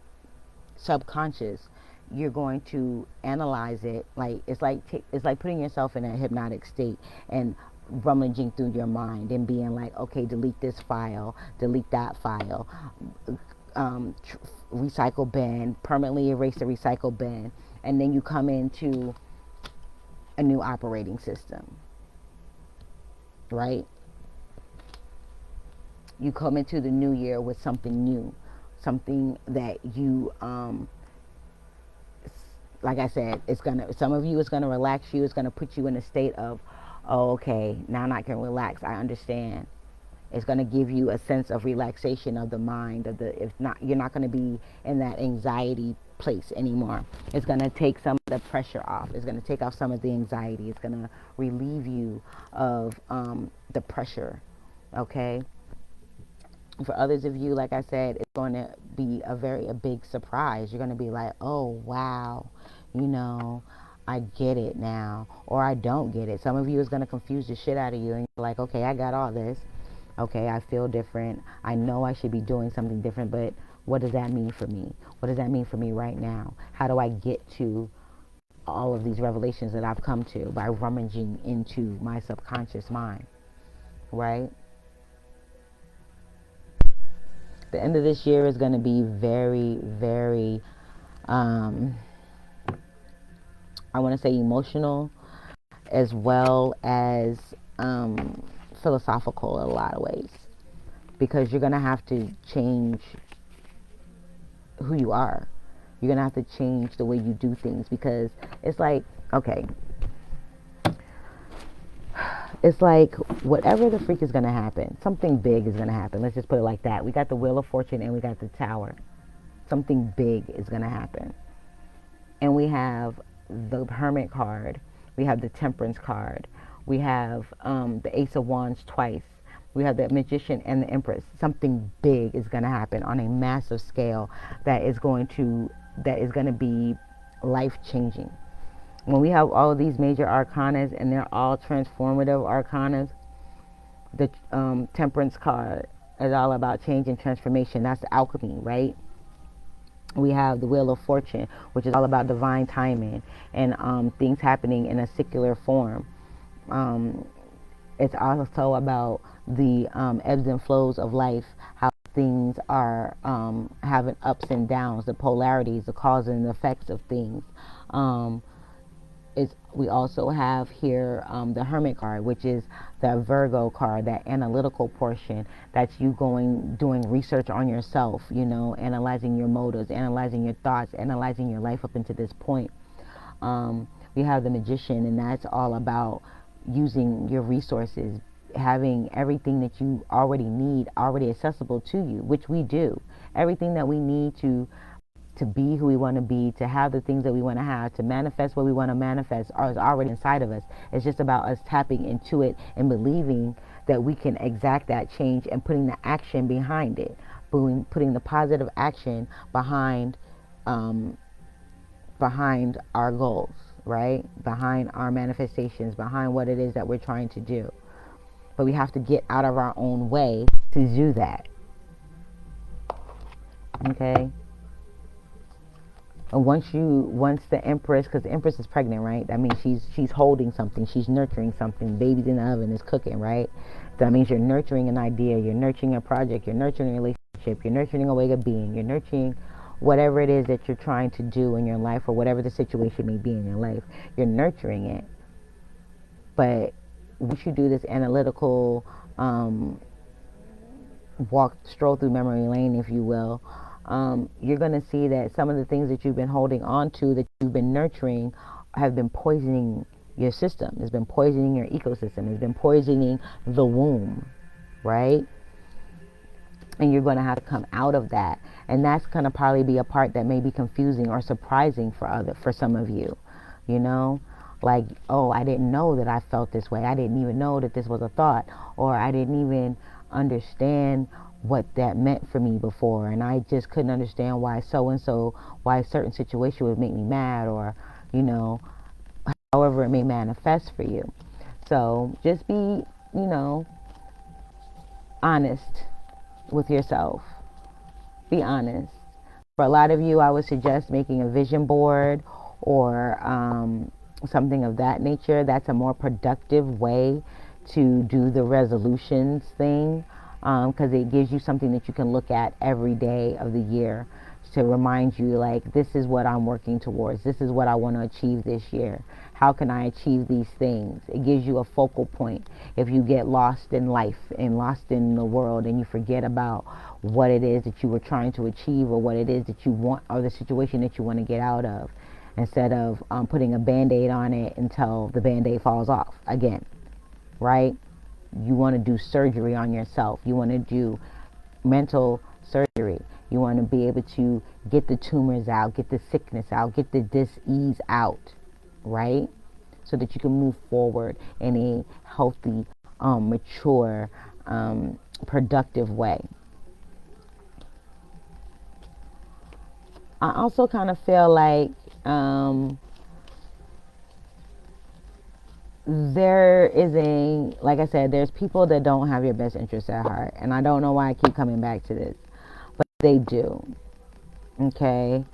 A: subconscious, you're going to analyze it. Like it's like putting yourself in a hypnotic state and rummaging through your mind and being like, okay, delete this file, delete that file, um, recycle bin, permanently erase the recycle bin, and then you come into a new operating system, right? You come into the new year with something new, something that you like I said, it's gonna, some of you, it's gonna relax you. It's gonna put you in a state of, oh, okay, now I can relax. I understand. It's gonna give you a sense of relaxation of the mind. If not, you're not gonna be in that anxiety place anymore. It's gonna take some of the pressure off. It's gonna take off some of the anxiety. It's gonna relieve you of the pressure. Okay. For others of you, like I said, it's going to be a big surprise. You're going to be like, oh, wow, you know, I get it now, or I don't get it. Some of you is going to confuse the shit out of you, and you're like, okay, I got all this. Okay, I feel different. I know I should be doing something different, but what does that mean for me? What does that mean for me right now? How do I get to all of these revelations that I've come to by rummaging into my subconscious mind, right? The end of this year is going to be very, very, I want to say emotional, as well as philosophical in a lot of ways, because you're going to have to change who you are. You're going to have to change the way you do things, because it's like, okay, it's like whatever the freak is going to happen, something big is going to happen. Let's just put it like that. We got the Wheel of Fortune and we got the Tower. Something big is going to happen. And we have the Hermit card. We have the Temperance card. We have the Ace of Wands twice. We have the Magician and the Empress. Something big is going to happen on a massive scale that is going to be life-changing. When we have all of these major arcanas and they're all transformative arcanas, the Temperance card is all about change and transformation. That's the alchemy, right? We have the Wheel of Fortune, which is all about divine timing and things happening in a secular form. It's also about the ebbs and flows of life, how things are having ups and downs, the polarities, the causes and the effects of things. We also have here the Hermit card, which is the Virgo card, that analytical portion. That's you doing research on yourself, analyzing your motives, analyzing your thoughts, analyzing your life up into this point. We have the Magician, and that's all about using your resources, having everything that you already need already accessible to you, which we do. Everything that we need to be who we want to be, to have the things that we want to have, to manifest what we want to manifest is already inside of us. It's just about us tapping into it and believing that we can exact that change and putting the action behind it, putting the positive action behind our goals, right? Behind our manifestations, behind what it is that we're trying to do. But we have to get out of our own way to do that. Okay? And once the Empress, because the Empress is pregnant, right? That means she's holding something, she's nurturing something. Baby's in the oven, is cooking, right? That means you're nurturing an idea, you're nurturing a project, you're nurturing a relationship, you're nurturing a way of being, you're nurturing whatever it is that you're trying to do in your life, or whatever the situation may be in your life. You're nurturing it. But once you do this analytical stroll through memory lane, if you will, you're going to see that some of the things that you've been holding on to, that you've been nurturing, have been poisoning your system. It's been poisoning your ecosystem. It's been poisoning the womb, right? And you're going to have to come out of that. And that's going to probably be a part that may be confusing or surprising for some of you, you know? Like, oh, I didn't know that I felt this way. I didn't even know that this was a thought. Or I didn't even understand what that meant for me before. And I just couldn't understand why so-and-so, why a certain situation would make me mad, or, you know, however it may manifest for you. So just be, honest with yourself. Be honest. For a lot of you, I would suggest making a vision board or something of that nature. That's a more productive way to do the resolutions thing, because it gives you something that you can look at every day of the year to remind you, like, this is what I'm working towards. This is what I want to achieve this year. How can I achieve these things? It gives you a focal point. If you get lost in life and lost in the world and you forget about what it is that you were trying to achieve, or what it is that you want, or the situation that you want to get out of, instead of putting a Band-Aid on it until the Band-Aid falls off again, right? You want to do surgery on yourself. You want to do mental surgery. You want to be able to get the tumors out, get the sickness out, get the dis-ease out, right? So that you can move forward in a healthy, mature, productive way. I also kind of feel like there is like I said, there's people that don't have your best interests at heart. And I don't know why I keep coming back to this, but they do. Okay?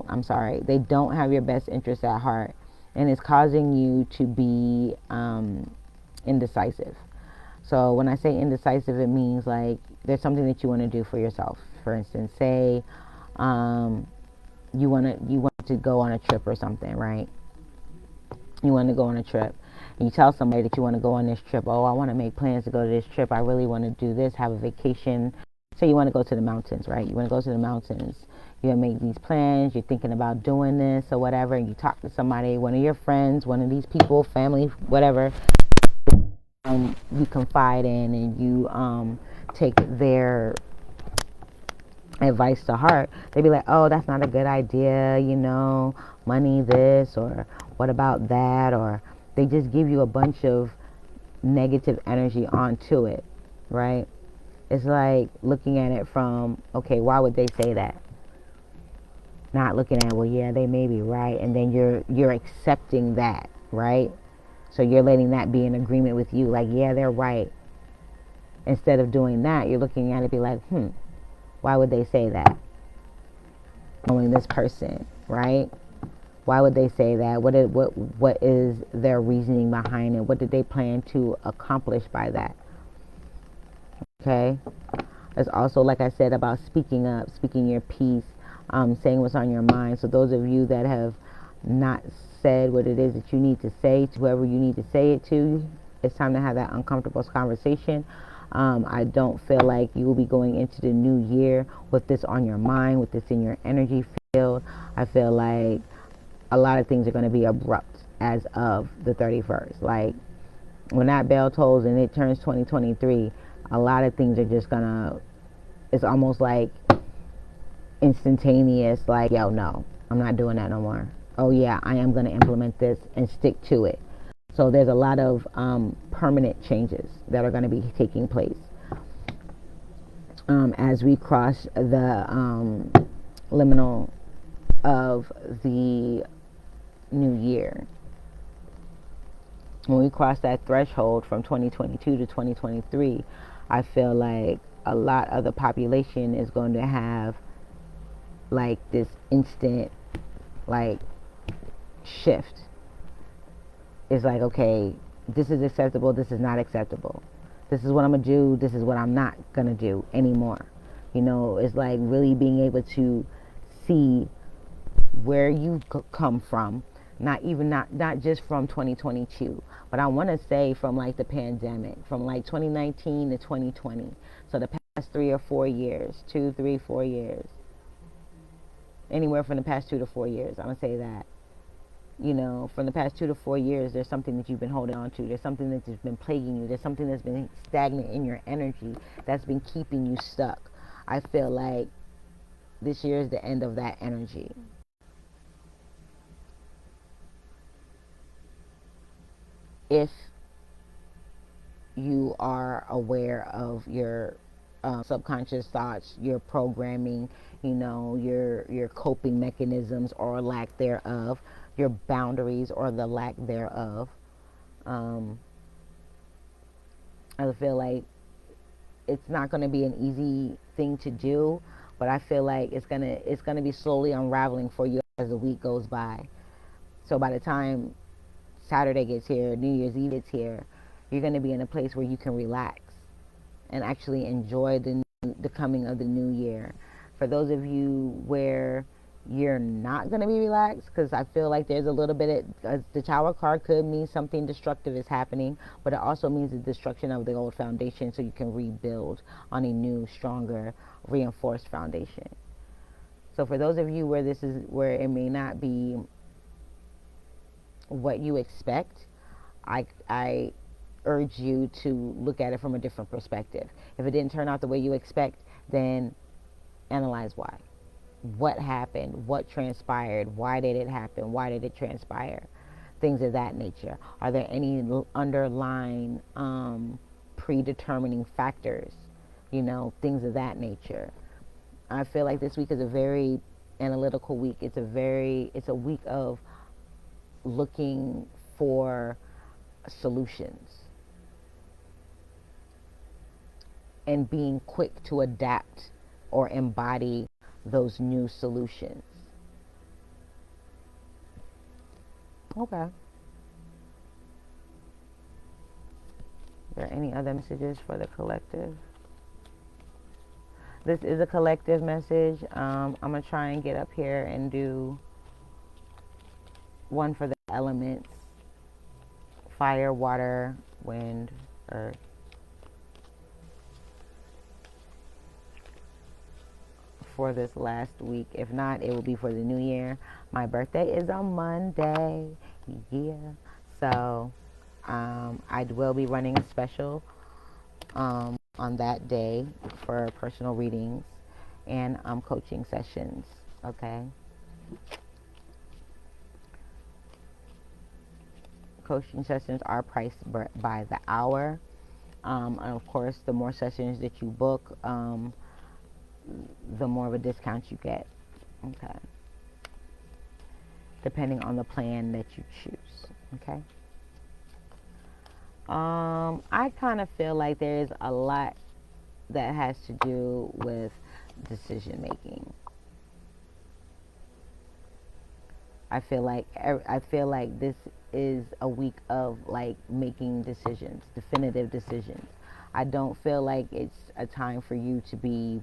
A: I'm sorry. They don't have your best interests at heart. And it's causing you to be indecisive. So when I say indecisive, it means like there's something that you want to do for yourself. For instance, say you want to go on a trip or something, right? You want to go on a trip. And you tell somebody that you want to go on this trip. Oh, I want to make plans to go to this trip. I really want to do this, have a vacation. So you want to go to the mountains, right? You want to go to the mountains. You want to make these plans. You're thinking about doing this or whatever. And you talk to somebody, one of your friends, one of these people, family, whatever. You confide in, and you take their advice to heart. They'd be like, oh, that's not a good idea, money this, or what about that, or they just give you a bunch of negative energy onto it, right? It's like looking at it from, okay, why would they say that? Not looking at, well, yeah, they may be right, and then you're accepting that, right? So you're letting that be in agreement with you, like, yeah, they're right. Instead of doing that, you're looking at it, be like, why would they say that? Knowing this person, right? Why would they say that? What is their reasoning behind it? What did they plan to accomplish by that? Okay? It's also, like I said, about speaking up, speaking your piece, saying what's on your mind. So those of you that have not said what it is that you need to say to whoever you need to say it to, it's time to have that uncomfortable conversation. I don't feel like you will be going into the new year with this on your mind, with this in your energy field. I feel like a lot of things are going to be abrupt as of the 31st. Like, when that bell tolls and it turns 2023, a lot of things are just going to, it's almost like instantaneous, like, yo, no, I'm not doing that no more. Oh, yeah, I am going to implement this and stick to it. So there's a lot of permanent changes that are going to be taking place as we cross the liminal of the new year. When we cross that threshold from 2022 to 2023, I feel like a lot of the population is going to have like this instant like shift. It's like, okay, this is acceptable, this is not acceptable. This is what I'm going to do, this is what I'm not going to do anymore. It's like really being able to see where you come from, not just from 2022, but I want to say from like the pandemic, from like 2019 to 2020. So the past 3 or 4 years, 2, 3, 4 years, anywhere from the past 2 to 4 years, I'm going to say that. from the past 2 to 4 years, there's something that you've been holding on to. There's something that's been plaguing you. There's something that's been stagnant in your energy that's been keeping you stuck. I feel like this year is the end of that energy. If you are aware of your subconscious thoughts, your programming, your coping mechanisms or lack thereof, your boundaries or the lack thereof. Um, I feel like it's not going to be an easy thing to do, but I feel like it's gonna be slowly unraveling for you as the week goes by. So by the time Saturday gets here, New Year's Eve gets here, you're going to be in a place where you can relax and actually enjoy the coming of the new year. For those of you where you're not going to be relaxed, because I feel like there's a little bit of the Tower card could mean something destructive is happening, but it also means the destruction of the old foundation so you can rebuild on a new, stronger, reinforced foundation. So for those of you where this is where it may not be what you expect, I urge you to look at it from a different perspective. If it didn't turn out the way you expect, then analyze why. What happened? What transpired? Why did it happen? Why did it transpire? Things of that nature. Are there any underlying predetermining factors? Things of that nature. I feel like this week is a very analytical week. It's a week of looking for solutions and being quick to adapt or embody those new solutions. Okay. Are there any other messages for the collective? This is a collective message. I'm going to try and get up here and do one for the elements: fire, water, wind, earth. For this last week. If not, it will be for the new year. My birthday is on Monday. Yeah. So I will be running a special on that day for personal readings and coaching sessions. Okay. Coaching sessions are priced by the hour. And of course, the more sessions that you book, the more of a discount you get. Okay. Depending on the plan that you choose. Okay. I kind of feel like there is a lot that has to do with decision making. I feel like this is a week of like making decisions, definitive decisions. I don't feel like it's a time for you to be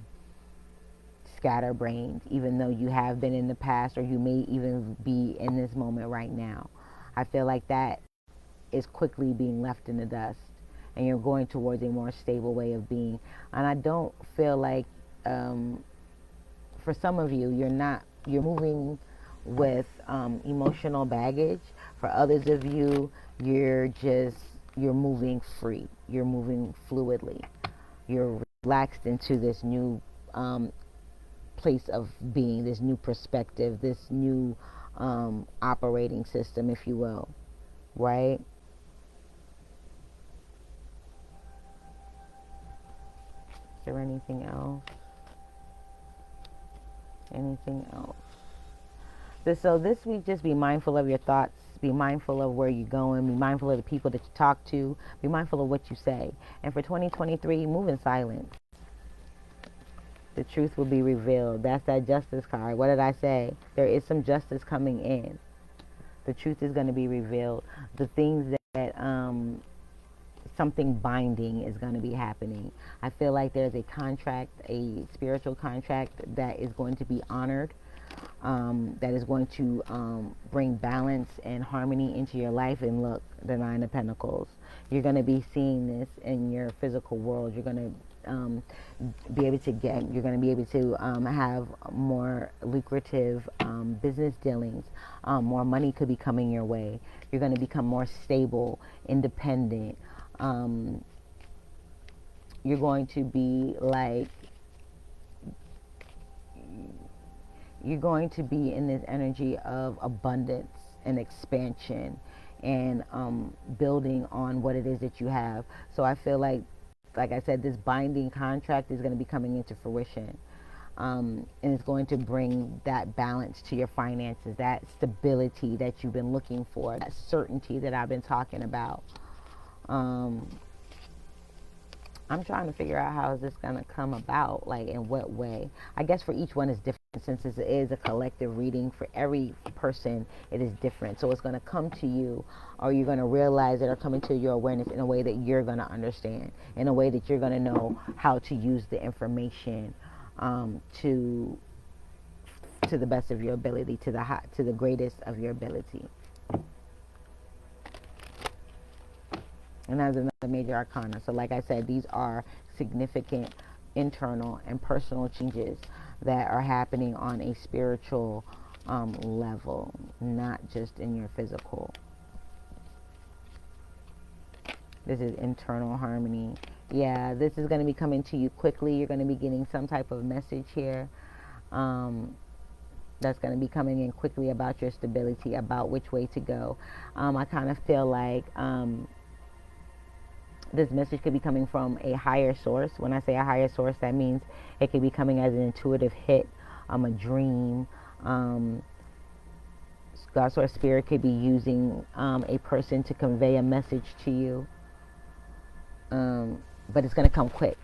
A: scatterbrained, even though you have been in the past, or you may even be in this moment right now. I feel like that is quickly being left in the dust, and you're going towards a more stable way of being. And I don't feel like, for some of you, you're moving with emotional baggage. For others of you, you're moving free. You're moving fluidly. You're relaxed into this new place of being, this new perspective, this new operating system, if you will, right? Is there anything else? Anything else? So this week, just be mindful of your thoughts. Be mindful of where you're going. Be mindful of the people that you talk to. Be mindful of what you say. And for 2023, move in silence. The truth will be revealed. That's that justice card. What did I say? There is some justice coming in. The truth is going to be revealed. The things that something binding is going to be happening. I feel like there's a contract, a spiritual contract that is going to be honored, that is going to bring balance and harmony into your life. And look, the Nine of Pentacles. You're going to be seeing this in your physical world. You're going to be able to get, you're going to be able to have more lucrative business dealings. More money could be coming your way. You're going to become more stable, independent. You're going to be like, you're going to be in this energy of abundance and expansion and building on what it is that you have. So I feel like I said, this binding contract is going to be coming into fruition. And it's going to bring that balance to your finances, that stability that you've been looking for, that certainty that I've been talking about. I'm trying to figure out how is this going to come about, like in what way. I guess for each one is different, since it is a collective reading. For every person, it is different. So it's going to come to you, or you're going to realize it, or come into your awareness in a way that you're going to understand, in a way that you're going to know how to use the information to the best of your ability, to the greatest of your ability. And that's another major arcana. So like I said, these are significant internal and personal changes that are happening on a spiritual level, not just in your physical. This is internal harmony. Yeah, this is going to be coming to you quickly. You're going to be getting some type of message here that's going to be coming in quickly about your stability, about which way to go. I kind of feel like this message could be coming from a higher source. When I say a higher source, that means it could be coming as an intuitive hit, a dream. God or spirit could be using a person to convey a message to you. But it's going to come quick,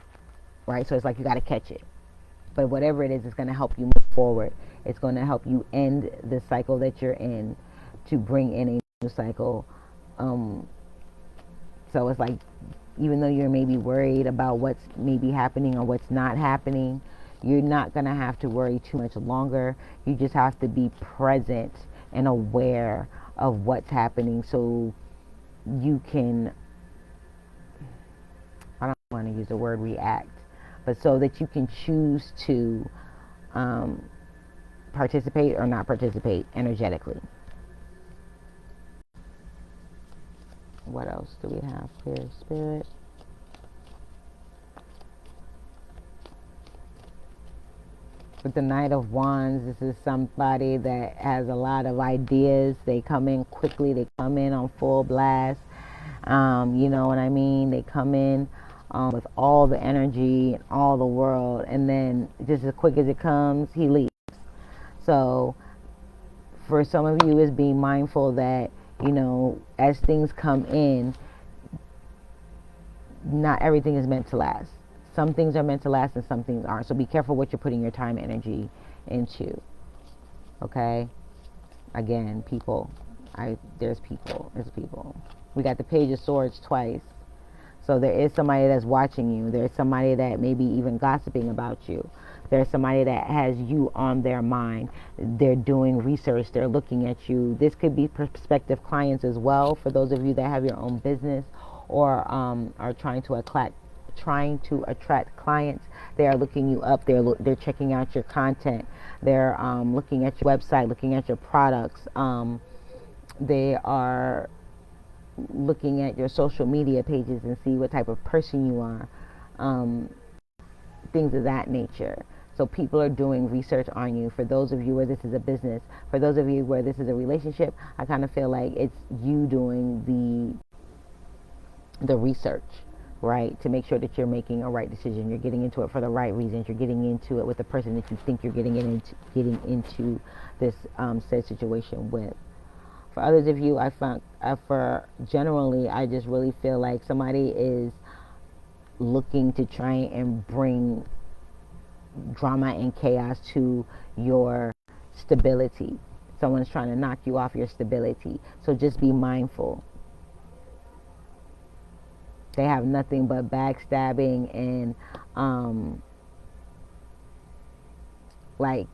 A: right? So it's like you got to catch it. But whatever it is, it's going to help you move forward. It's going to help you end the cycle that you're in to bring in a new cycle. So it's like, even though you're maybe worried about what's maybe happening or what's not happening, you're not going to have to worry too much longer. You just have to be present and aware of what's happening, so you can, I don't want to use the word react, but so that you can choose to participate or not participate energetically. What else do we have here, Spirit? With the Knight of Wands, this is somebody that has a lot of ideas. They come in quickly. They come in on full blast. You know what I mean? They come in with all the energy and all the world. And then just as quick as it comes, he leaves. So for some of you, it's being mindful that, you know, as things come in, not everything is meant to last. Some things are meant to last and some things aren't. So be careful what you're putting your time and energy into. Okay? Again, people. There's people. We got the Page of Swords twice. So there is somebody that's watching you. There's somebody that may be even gossiping about you. There's somebody that has you on their mind. They're doing research. They're looking at you. This could be prospective clients as well, for those of you that have your own business or are trying to attract clients. They are looking you up. They're checking out your content. They're looking at your website, looking at your products. They are looking at your social media pages and see what type of person you are. Things of that nature. So people are doing research on you. For those of you where this is a business, for those of you where this is a relationship, I kind of feel like it's you doing the research, right? To make sure that you're making a right decision. You're getting into it for the right reasons. You're getting into it with the person that you think you're getting into this said situation with. For others of you, I just really feel like somebody is looking to try and bring drama and chaos to your stability. Someone's trying to knock you off your stability. So just be mindful. They have nothing but backstabbing and like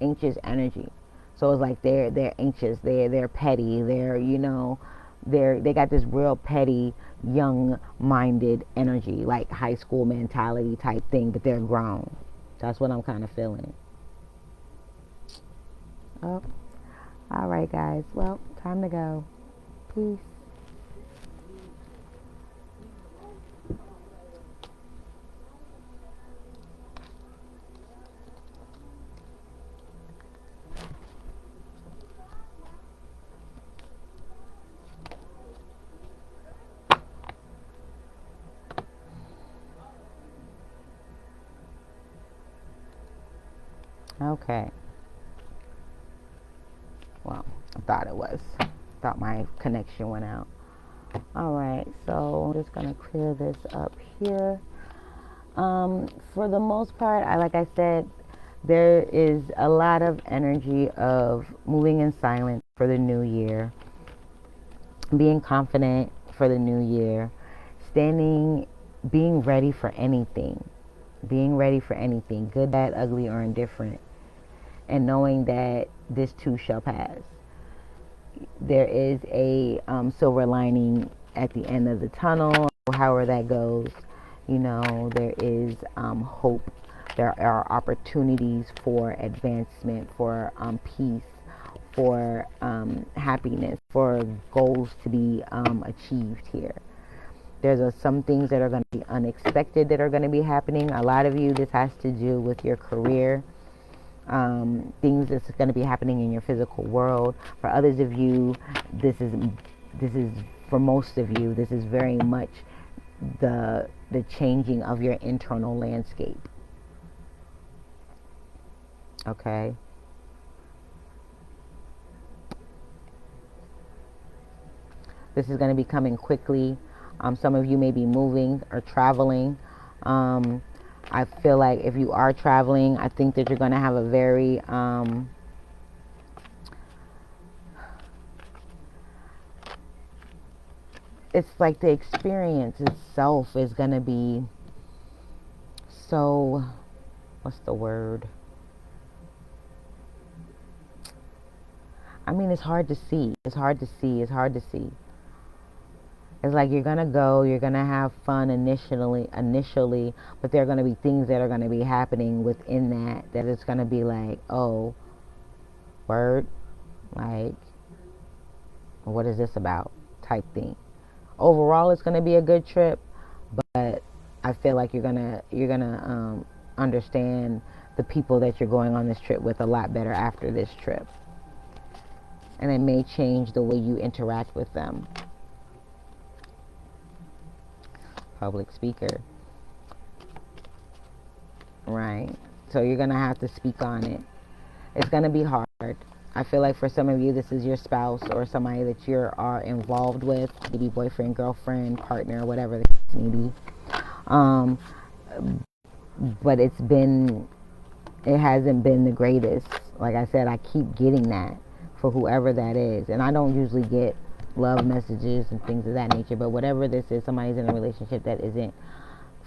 A: anxious energy. So it's like they're anxious, they're petty, they got this real petty young-minded energy, like high school mentality type thing, but they're grown. That's what I'm kind of feeling. Oh, all right, guys. Well, time to go. Peace. Okay. Well, I thought it was. Thought my connection went out. All right, so I'm just gonna clear this up here. For the most part, like I said, there is a lot of energy of moving in silence for the new year, being confident for the new year, standing, being ready for anything, good, bad, ugly, or indifferent, and knowing that this too shall pass. There is a silver lining at the end of the tunnel, however that goes. There is hope. There are opportunities for advancement, for peace, for happiness, for goals to be achieved here. There's some things that are going to be unexpected that are going to be happening. A lot of you, this has to do with your career. Things that's going to be happening in your physical world. For others of you, this is for most of you, this is very much the changing of your internal landscape. Okay. This is going to be coming quickly. Some of you may be moving or traveling. I feel like if you are traveling, I think that you're going to have a very it's like the experience itself is going to be so, what's the word? I mean, it's hard to see. It's like you're going to go, you're going to have fun initially, but there are going to be things that are going to be happening within that it's going to be like, oh, word, like, what is this about type thing. Overall, it's going to be a good trip, but I feel like you're gonna understand the people that you're going on this trip with a lot better after this trip, and it may change the way you interact with them. Public speaker, right? So you're gonna have to speak on it. It's gonna be hard. I feel like for some of you, this is your spouse or somebody that you are involved with, maybe boyfriend, girlfriend, partner, whatever the case may be. But it hasn't been the greatest. Like I said, I keep getting that for whoever that is. And I don't usually get love messages and things of that nature, but whatever this is, somebody's in a relationship that isn't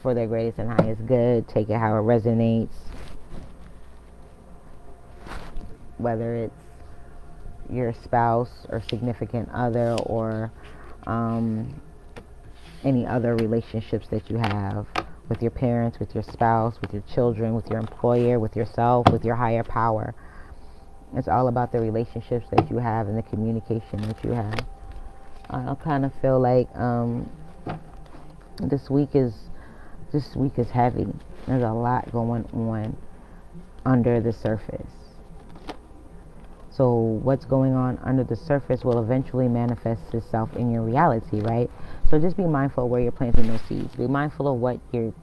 A: for their greatest and highest good. Take it how it resonates. Whether it's your spouse or significant other or any other relationships that you have with your parents, with your spouse, with your children, with your employer, with yourself, with your higher power. It's all about the relationships that you have and the communication that you have. I kind of feel like this week is heavy. There's a lot going on under the surface. So what's going on under the surface will eventually manifest itself in your reality, right? So just be mindful of where you're planting those seeds. Be mindful of what you're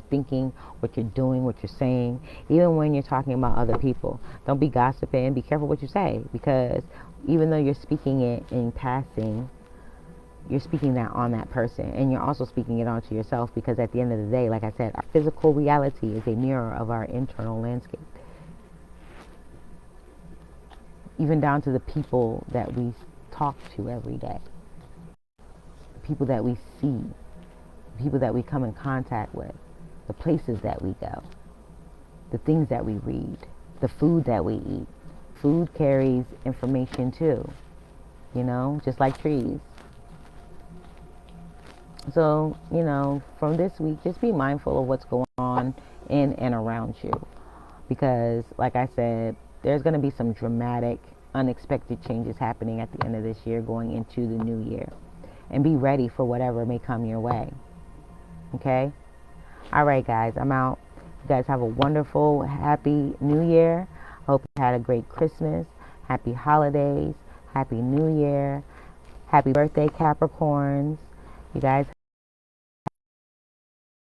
A: thinking, what you're doing, what you're saying, even when you're talking about other people. Don't be gossiping. Be careful what you say, because even though you're speaking it in passing, you're speaking that on that person, and you're also speaking it onto yourself, because at the end of the day, like I said, our physical reality is a mirror of our internal landscape. Even down to the people that we talk to every day, the people that we see, the people that we come in contact with, the places that we go, the things that we read, the food that we eat. Food carries information too, just like trees. So, from this week, just be mindful of what's going on in and around you. Because, like I said, there's going to be some dramatic, unexpected changes happening at the end of this year going into the new year. And be ready for whatever may come your way. Okay? All right, guys, I'm out. You guys have a wonderful, happy new year. Hope you had a great Christmas. Happy holidays. Happy New Year. Happy birthday, Capricorns. You guys